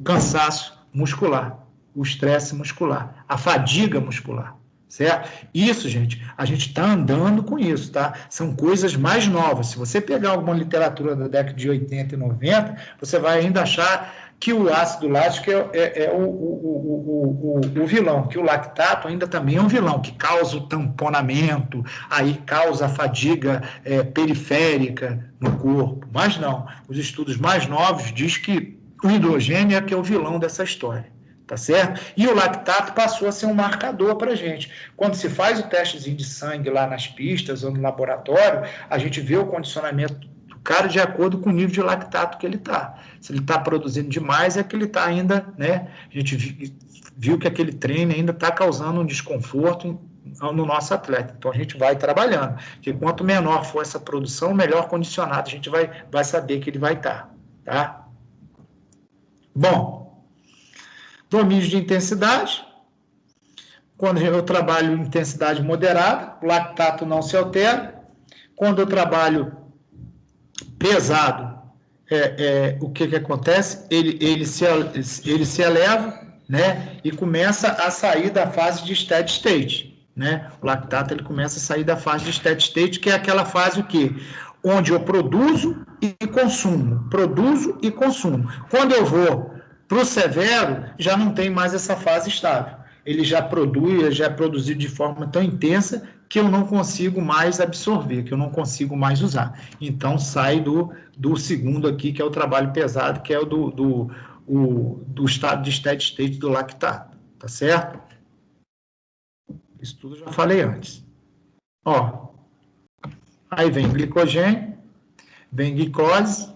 cansaço muscular, o estresse muscular, a fadiga muscular. Certo? Isso, gente, a gente está andando com isso, tá? São coisas mais novas. Se você pegar alguma literatura da década de 80 e 90, você vai ainda achar que o ácido lático é o vilão, que o lactato ainda também é um vilão, que causa o tamponamento, aí causa a fadiga periférica no corpo. Mas não, os estudos mais novos dizem que o hidrogênio é que é o vilão dessa história. Tá certo? E o lactato passou a ser um marcador para a gente. Quando se faz o testezinho de sangue lá nas pistas ou no laboratório, a gente vê o condicionamento do cara de acordo com o nível de lactato que ele está. Se ele está produzindo demais, é que ele está ainda, né? A gente viu que aquele treino ainda está causando um desconforto no nosso atleta. Então, a gente vai trabalhando. Porque quanto menor for essa produção, melhor condicionado a gente vai saber que ele vai estar. Tá? Bom, domínio de intensidade. Quando eu trabalho em intensidade moderada, o lactato não se altera. Quando eu trabalho pesado, o que acontece? Ele se eleva, né? E começa a sair da fase de steady state, né? O lactato ele começa a sair da fase de steady state, que é aquela fase o quê? Onde eu produzo e consumo. Produzo e consumo. Quando eu vou para o severo, já não tem mais essa fase estável. Ele já é produzido de forma tão intensa que eu não consigo mais absorver, que eu não consigo mais usar. Então, sai do segundo aqui, que é o trabalho pesado, que é o do estado de steady state do lactato. Tá certo? Isso tudo eu já falei antes. Ó, aí vem glicogênio, vem glicose,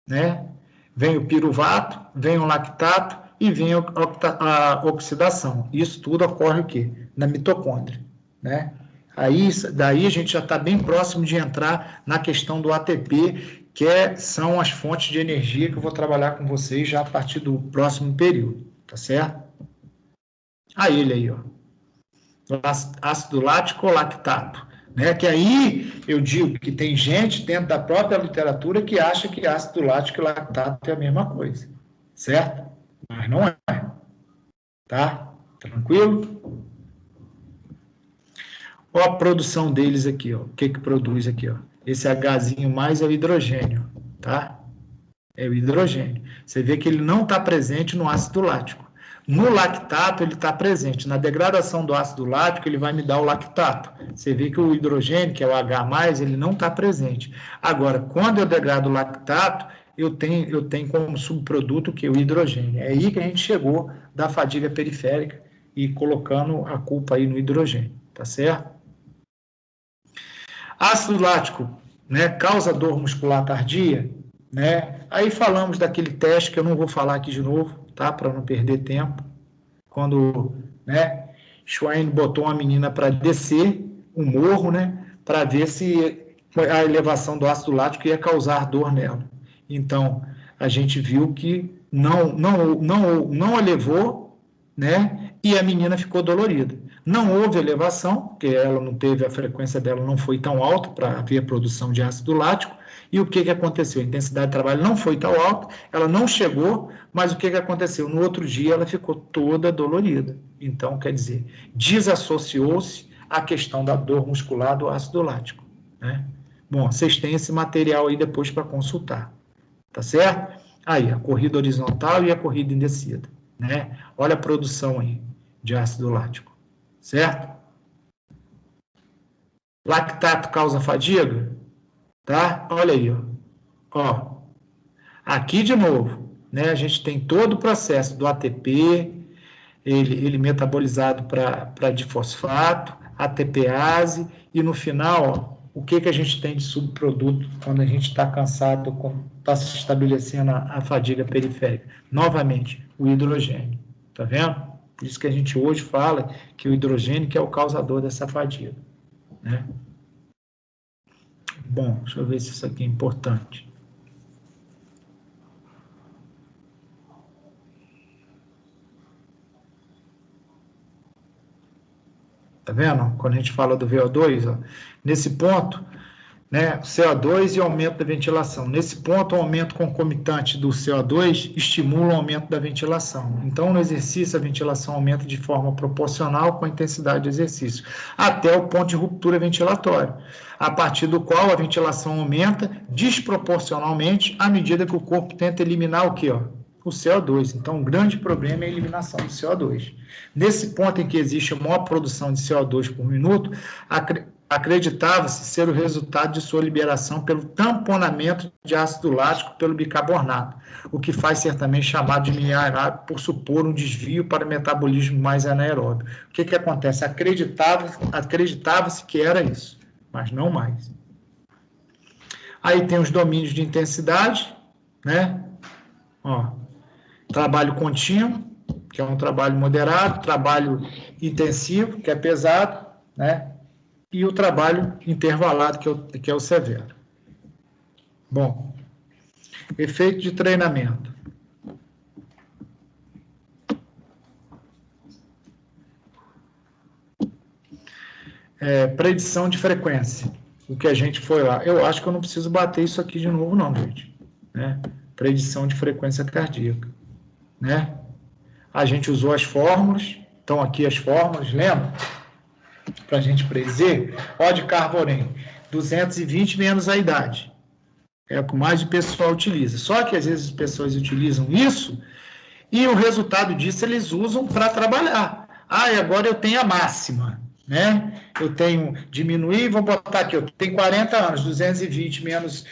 né? Vem o piruvato, vem o lactato e vem a oxidação. Isso tudo ocorre o quê? Na mitocôndria, né? Daí a gente já está bem próximo de entrar na questão do ATP, que são as fontes de energia que eu vou trabalhar com vocês já a partir do próximo período, tá certo? Aí ele aí, ó. Ácido lático ou lactato. Né? Que aí eu digo que tem gente dentro da própria literatura que acha que ácido lático e lactato é a mesma coisa, certo? Mas não é, tá? Tranquilo? Ó a produção deles aqui, ó. O que produz aqui, ó? Esse Hzinho mais é o hidrogênio, tá? É o hidrogênio. Você vê que ele não está presente no ácido lático. No lactato, ele está presente. Na degradação do ácido lático, ele vai me dar o lactato. Você vê que o hidrogênio, que é o H+, ele não está presente. Agora, quando eu degrado o lactato, eu tenho como subproduto que o hidrogênio. É aí que a gente chegou da fadiga periférica e colocando a culpa aí no hidrogênio. Tá certo? Ácido lático, né, causa dor muscular tardia, né? Aí falamos daquele teste que eu não vou falar aqui de novo, tá? Para não perder tempo. Quando, né, Schwein botou uma menina para descer um morro, né, para ver se a elevação do ácido lático ia causar dor nela. Então, a gente viu que não elevou, né, e a menina ficou dolorida. Não houve elevação, porque ela não teve, a frequência dela não foi tão alta para haver produção de ácido lático, E o que aconteceu? A intensidade de trabalho não foi tão alta, ela não chegou, mas o que aconteceu? No outro dia ela ficou toda dolorida. Então, quer dizer, desassociou-se a questão da dor muscular do ácido lático, né? Bom, vocês têm esse material aí depois para consultar, tá certo? Aí, a corrida horizontal e a corrida indecida, né? Olha a produção aí de ácido lático, certo? Lactato causa fadiga, tá? Olha aí, ó. Aqui de novo, né? A gente tem todo o processo do ATP, ele metabolizado para difosfato, ATPase, e no final, ó, o que a gente tem de subproduto quando a gente está cansado, quando está se estabelecendo a fadiga periférica? Novamente, o hidrogênio, tá vendo? Por isso que a gente hoje fala que o hidrogênio que é o causador dessa fadiga, né? Bom, deixa eu ver se isso aqui é importante. Tá vendo? Quando a gente fala do VO2, ó, nesse ponto, né, CO2 e aumento da ventilação. Nesse ponto, o aumento concomitante do CO2 estimula o aumento da ventilação. Então, no exercício, a ventilação aumenta de forma proporcional com a intensidade do exercício, até o ponto de ruptura ventilatória, a partir do qual a ventilação aumenta desproporcionalmente à medida que o corpo tenta eliminar o quê? Ó? O CO2. Então, o grande problema é a eliminação do CO2. Nesse ponto em que existe a maior produção de CO2 por minuto, acreditava-se ser o resultado de sua liberação pelo tamponamento de ácido lático pelo bicarbonato, o que faz ser também chamado de mini aeróbio por supor um desvio para metabolismo mais anaeróbio. O que acontece? Acreditava-se que era isso, mas não mais. Aí tem os domínios de intensidade, né? Ó, trabalho contínuo, que é um trabalho moderado, trabalho intensivo, que é pesado, né? E o trabalho intervalado, que é o severo. Bom, efeito de treinamento. Predição de frequência. O que a gente foi lá. Eu acho que eu não preciso bater isso aqui de novo, não, gente. Né? Predição de frequência cardíaca. Né? A gente usou as fórmulas. Estão aqui as fórmulas, lembra? Para a gente predizer, O de Carborém, 220 menos a idade. É o que mais o pessoal utiliza. Só que às vezes as pessoas utilizam isso e o resultado disso eles usam para trabalhar. Ah, e agora eu tenho a máxima, né? Eu tenho diminuir, vou botar aqui, eu tenho 40 anos, 220 menos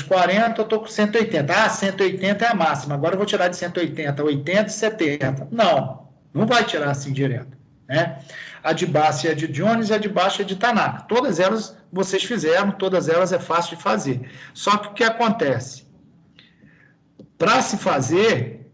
40, eu estou com 180. Ah, 180 é a máxima, agora eu vou tirar de 180, 80 e 70. Não vai tirar assim direto, né? A de Bassi e a de Jones e a de baixo é de Tanaka. Todas elas vocês fizeram, todas elas é fácil de fazer. Só que o que acontece? Para se fazer,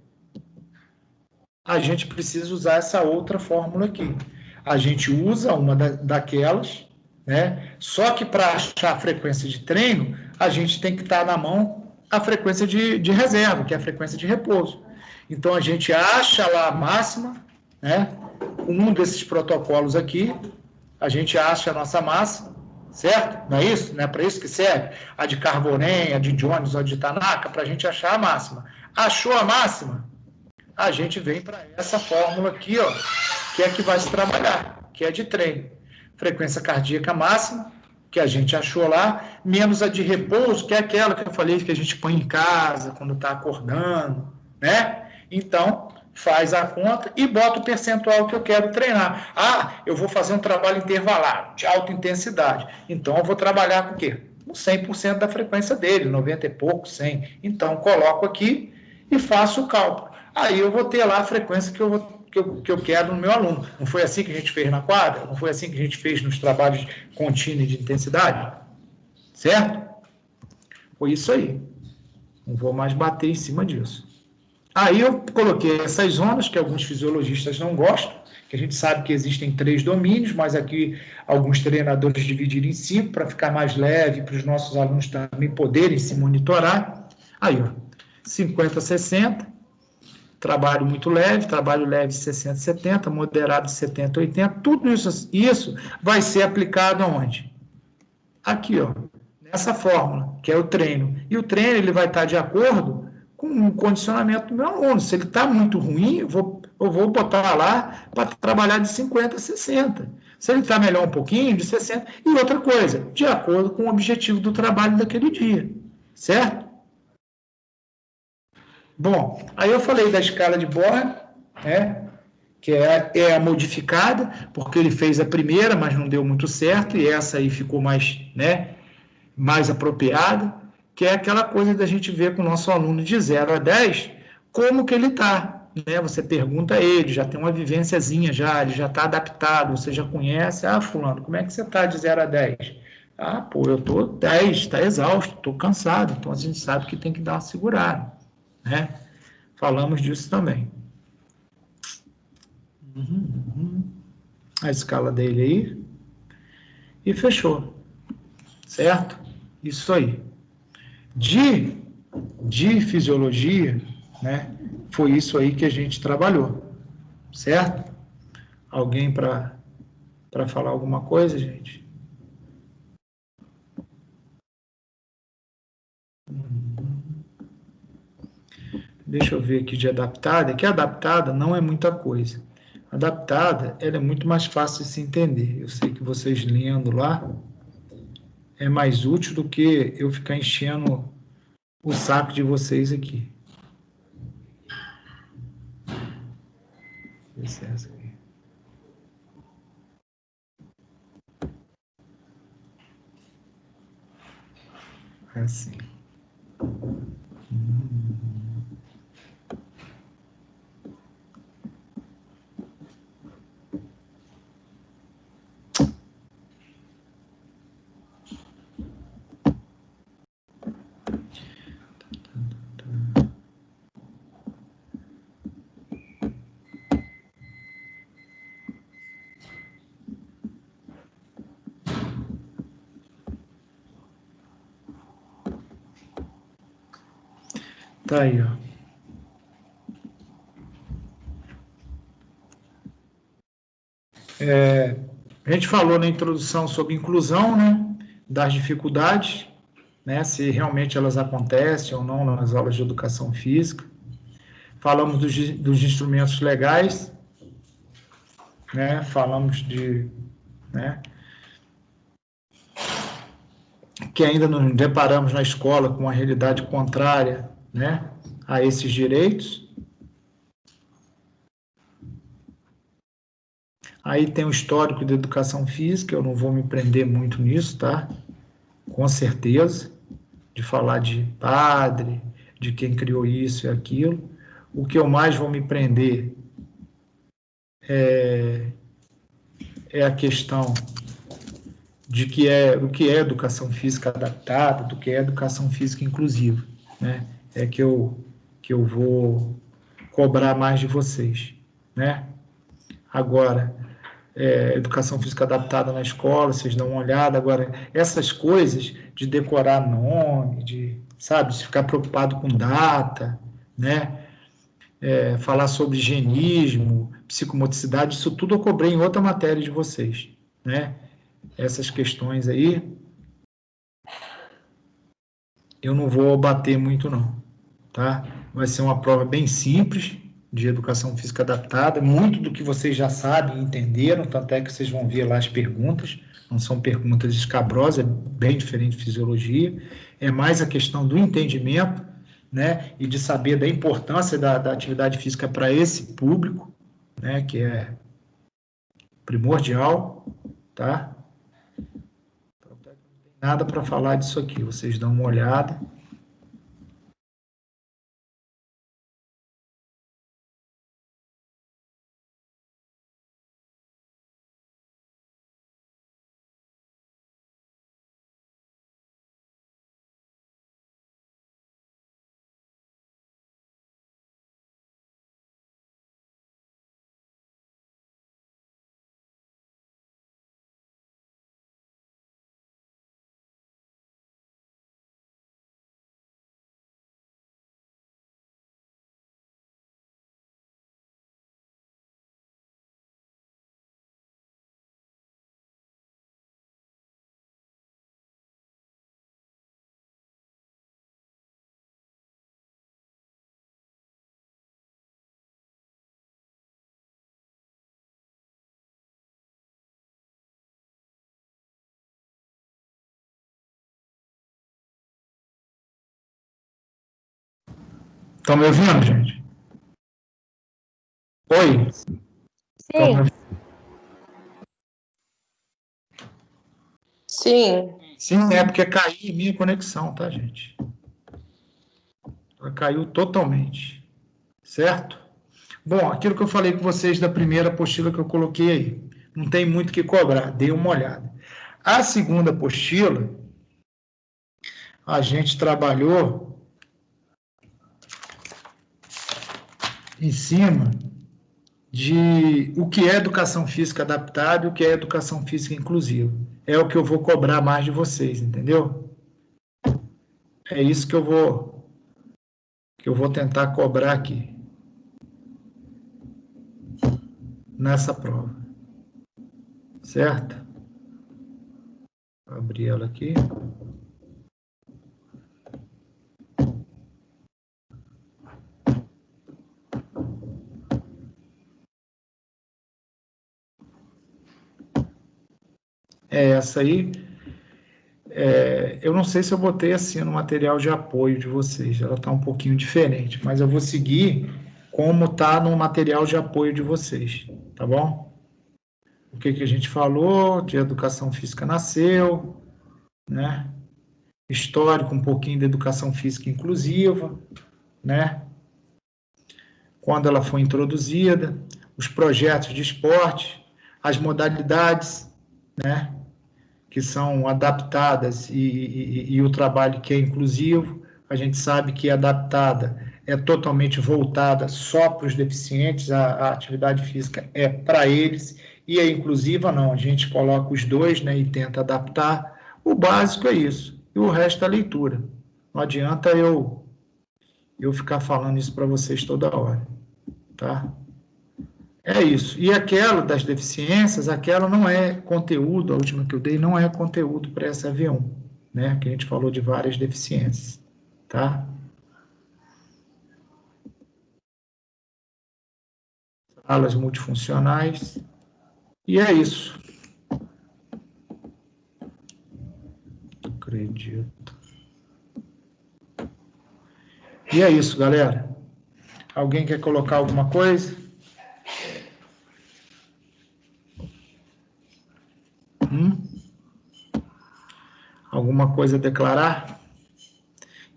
a gente precisa usar essa outra fórmula aqui. A gente usa uma daquelas, né? Só que para achar a frequência de treino, a gente tem que estar na mão a frequência de reserva, que é a frequência de repouso. Então, a gente acha lá a máxima, né? Um desses protocolos aqui, a gente acha a nossa massa, certo? Não é isso? Não é para isso que serve? A de Carborém, a de Jones ou a de Tanaka, para a gente achar a máxima. Achou a máxima? A gente vem para essa fórmula aqui, ó, que é que vai se trabalhar, que é de treino. Frequência cardíaca máxima, que a gente achou lá, menos a de repouso, que é aquela que eu falei que a gente põe em casa, quando está acordando, né? Então, faz a conta e bota o percentual que eu quero treinar. Ah, eu vou fazer um trabalho intervalado, de alta intensidade. Então, eu vou trabalhar com o quê? Com 100% da frequência dele, 90 e pouco, 100. Então, coloco aqui e faço o cálculo. Aí eu vou ter lá a frequência que eu quero no meu aluno. Não foi assim que a gente fez na quadra? Não foi assim que a gente fez nos trabalhos contínuos de intensidade? Certo? Foi isso aí. Não vou mais bater em cima disso. Aí eu coloquei essas zonas, que alguns fisiologistas não gostam, que a gente sabe que existem 3 domínios, mas aqui alguns treinadores dividiram em 5, para ficar mais leve, para os nossos alunos também poderem se monitorar. Aí, ó, 50, 60, trabalho muito leve, trabalho leve 60, 70, moderado 70, 80, tudo isso vai ser aplicado aonde? Aqui, ó, essa fórmula, que é o treino. E o treino ele vai estar de acordo com o condicionamento do meu aluno. Se ele está muito ruim, eu vou botar lá para trabalhar de 50 a 60. Se ele está melhor um pouquinho, de 60. E outra coisa, de acordo com o objetivo do trabalho daquele dia. Certo? Bom, aí eu falei da escala de Born, né? Que é a modificada, porque ele fez a primeira, mas não deu muito certo, e essa aí ficou mais, né, mais apropriada, que é aquela coisa da gente ver com o nosso aluno de 0 a 10, como que ele está, né? Você pergunta a ele, já tem uma vivênciazinha já, ele já está adaptado, você já conhece, fulano, como é que você está de 0 a 10? Pô, eu estou 10, está exausto, estou cansado, então a gente sabe que tem que dar uma segurada, né? Falamos disso também. A escala dele aí, e fechou, certo? Isso aí. De fisiologia, né, foi isso aí que a gente trabalhou, certo? Alguém para falar alguma coisa, gente? Deixa eu ver aqui de adaptada, que adaptada não é muita coisa. Adaptada, ela é muito mais fácil de se entender. Eu sei que vocês lendo lá é mais útil do que eu ficar enchendo o saco de vocês aqui. Deixa eu ver se é essa aqui. É assim. Tá aí, ó. A gente falou na introdução sobre inclusão, né, das dificuldades, né, se realmente elas acontecem ou não nas aulas de educação física. Falamos dos instrumentos legais, né, falamos de, né, que ainda nos deparamos na escola com uma realidade contrária, né, a esses direitos. Aí tem o histórico da educação física, eu não vou me prender muito nisso, tá? Com certeza, de falar de padre, de quem criou isso e aquilo. O que eu mais vou me prender é a questão de o que é educação física adaptada, do que é educação física inclusiva, né? É que eu vou cobrar mais de vocês, né? Agora, educação física adaptada na escola, vocês dão uma olhada. Agora, essas coisas de decorar nome, sabe, de ficar preocupado com data, né? Falar sobre higienismo, psicomotricidade, isso tudo eu cobrei em outra matéria de vocês, né? Essas questões aí, eu não vou bater muito não, tá? Vai ser uma prova bem simples, de educação física adaptada, muito do que vocês já sabem e entenderam, tanto é que vocês vão ver lá as perguntas, não são perguntas escabrosas, é bem diferente de fisiologia, é mais a questão do entendimento, né, e de saber da importância da atividade física para esse público, né, que é primordial, tá? Não tem nada para falar disso aqui, vocês dão uma olhada. Estão me ouvindo, gente? Oi? Estão me Sim. ouvindo? Sim. Sim, é porque caiu minha conexão, tá, gente? Ela caiu totalmente, certo? Bom, aquilo que eu falei com vocês da primeira apostila que eu coloquei aí, não tem muito o que cobrar, dê uma olhada. A segunda apostila, a gente trabalhou em cima de o que é educação física adaptada e o que é educação física inclusiva. É o que eu vou cobrar mais de vocês, entendeu? É isso que eu vou tentar cobrar aqui nessa prova. Certo? Vou abrir ela aqui. É essa aí. Eu não sei se eu botei assim no material de apoio de vocês, ela está um pouquinho diferente, mas eu vou seguir como está no material de apoio de vocês, tá bom? O que a gente falou de educação física nasceu, né? Histórico, um pouquinho de educação física inclusiva, né? Quando ela foi introduzida, os projetos de esporte, as modalidades, né? Que são adaptadas e o trabalho que é inclusivo. A gente sabe que adaptada é totalmente voltada só para os deficientes, a atividade física é para eles, e a inclusiva não, a gente coloca os dois, né, e tenta adaptar. O básico é isso, e o resto é leitura. Não adianta eu ficar falando isso para vocês toda hora, tá? É isso. E aquela das deficiências, aquela não é conteúdo, a última que eu dei não é conteúdo para essa V1, né? Que a gente falou de várias deficiências, tá? Salas multifuncionais. E é isso. Acredito. E é isso, galera. Alguém quer colocar alguma coisa? Alguma coisa a declarar?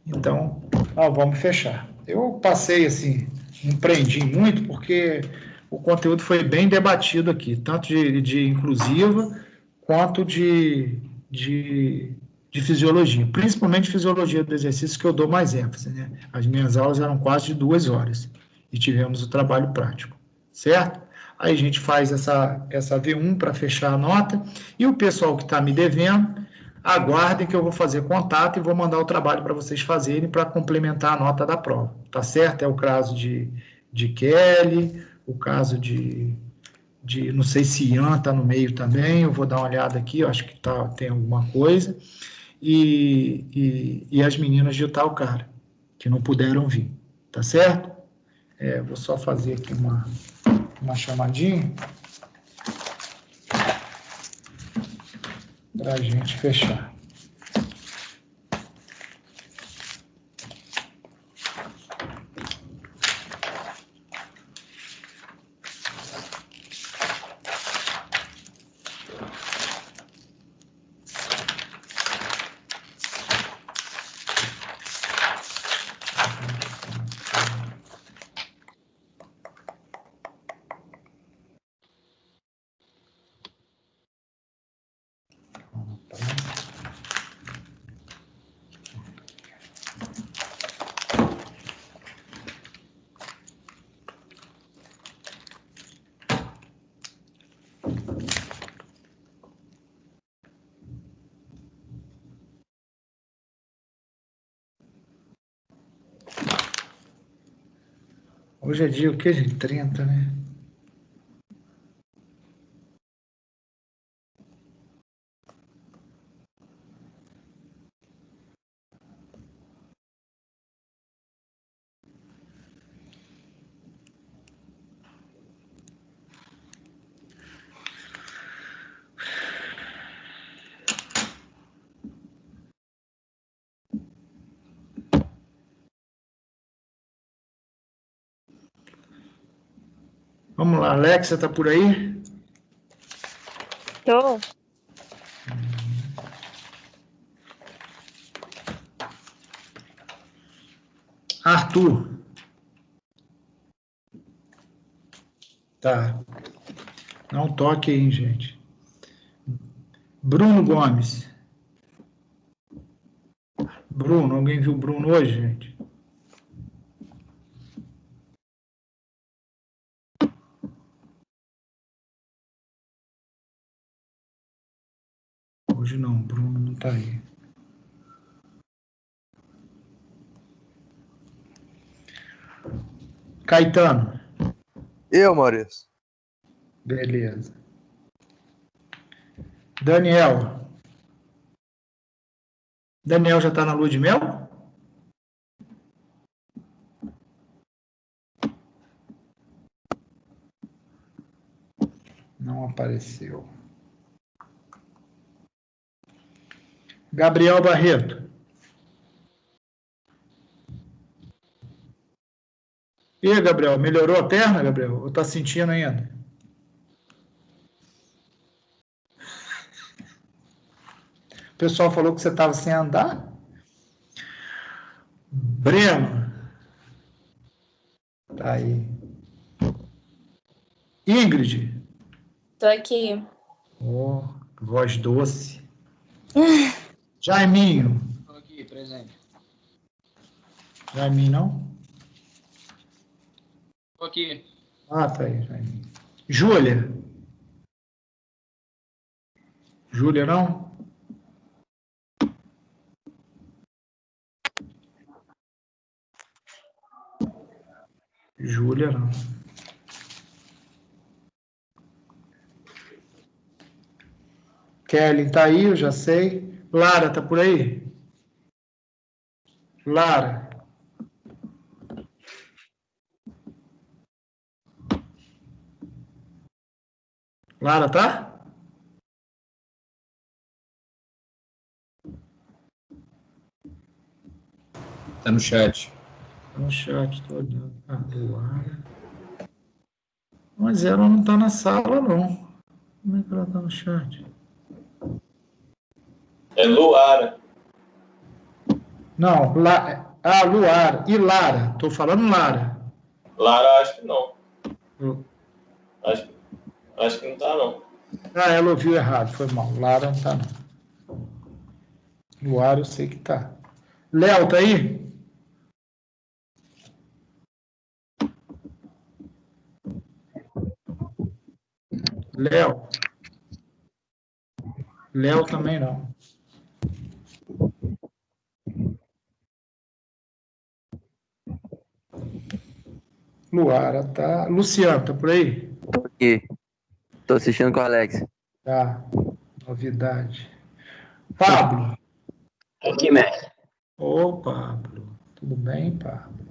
Então, vamos fechar. Eu passei assim, não prendi muito, porque o conteúdo foi bem debatido aqui, tanto de inclusiva quanto de fisiologia, principalmente fisiologia do exercício, que eu dou mais ênfase, né? As minhas aulas eram quase de 2 horas e tivemos o trabalho prático, certo? Aí a gente faz essa V1 para fechar a nota, e o pessoal que está me devendo, aguardem que eu vou fazer contato e vou mandar o trabalho para vocês fazerem para complementar a nota da prova, tá certo? É o caso de Kelly, o caso não sei se Ian está no meio também, eu vou dar uma olhada aqui, eu acho que tem alguma coisa, e as meninas de tal cara, que não puderam vir, tá certo? Vou só fazer aqui uma chamadinha para a gente fechar. Hoje é dia o quê, gente? 30, né? Vamos lá, Alexia, tá por aí? Tô. Arthur. Tá. Não toque aí, gente. Bruno Gomes. Bruno, alguém viu o Bruno hoje, gente? Hoje não, Bruno não tá aí. Caetano. Eu, Maurício. Beleza. Daniel. Daniel já tá na lua de mel? Não apareceu. Gabriel Barreto. E aí, Gabriel, melhorou a perna, Gabriel? Ou tá sentindo ainda? O pessoal falou que você estava sem andar. Breno. Tá aí. Ingrid. Tô aqui. Oh, voz doce. Jaiminho. Tô aqui, presente. Jaiminho, não? Tô aqui. Ah, tá aí, Jaiminho. Júlia. Júlia, não? Júlia, não. Kelly tá aí, eu já sei. Lara, tá por aí? Lara. Lara, tá? Tá no chat. Tá no chat, tô olhando. Ah, Lara. Mas ela não tá na sala, não. Como é que ela tá no chat? É Luara. Não, Luara. E Lara? Tô falando Lara. Lara, acho que não. Acho que não tá, não. Ah, ela ouviu errado, foi mal. Lara não tá, não. Luara eu sei que tá. Léo, tá aí? Léo. Léo também não. Luara, tá. Luciano, tá por aí? Tô aqui. Tô assistindo com o Alex. Tá. Novidade. Pablo. Aqui, mestre. Ô, Pablo. Tudo bem, Pablo?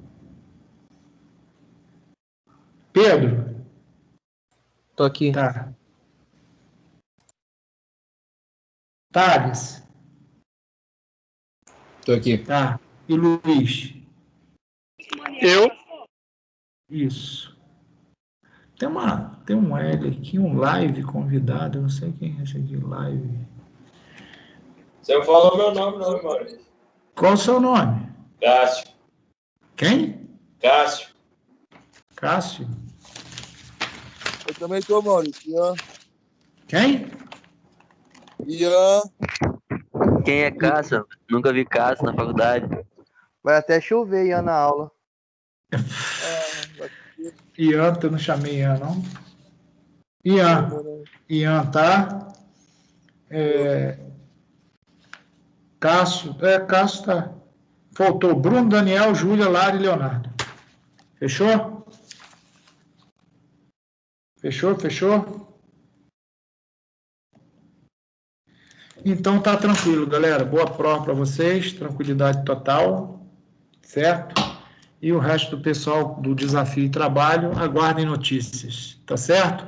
Pedro. Tô aqui. Tá. Thales. Tô aqui. Tá. E Luiz? Eu? Isso. Tem um L aqui, um live convidado, eu não sei quem é esse aqui, live. Você não falou meu nome, não, Maurício. Qual o seu nome? Cássio. Quem? Cássio. Cássio. Eu também tô, Maurício. Ian. Quem? Ian. Quem é Cássio? Nunca vi Cássio na faculdade. Vai até chover, Ian, na aula. Ian, eu não chamei Ian, não. Ian. Ian, tá? Cássio. Cássio tá. Faltou Bruno, Daniel, Júlia, Lara e Leonardo. Fechou? Fechou? Então tá tranquilo, galera. Boa prova para vocês, tranquilidade total, certo? E o resto do pessoal do desafio e trabalho, aguardem notícias, tá certo?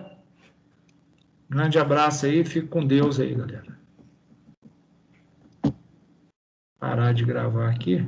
Grande abraço aí, fique com Deus aí, galera. Parar de gravar aqui.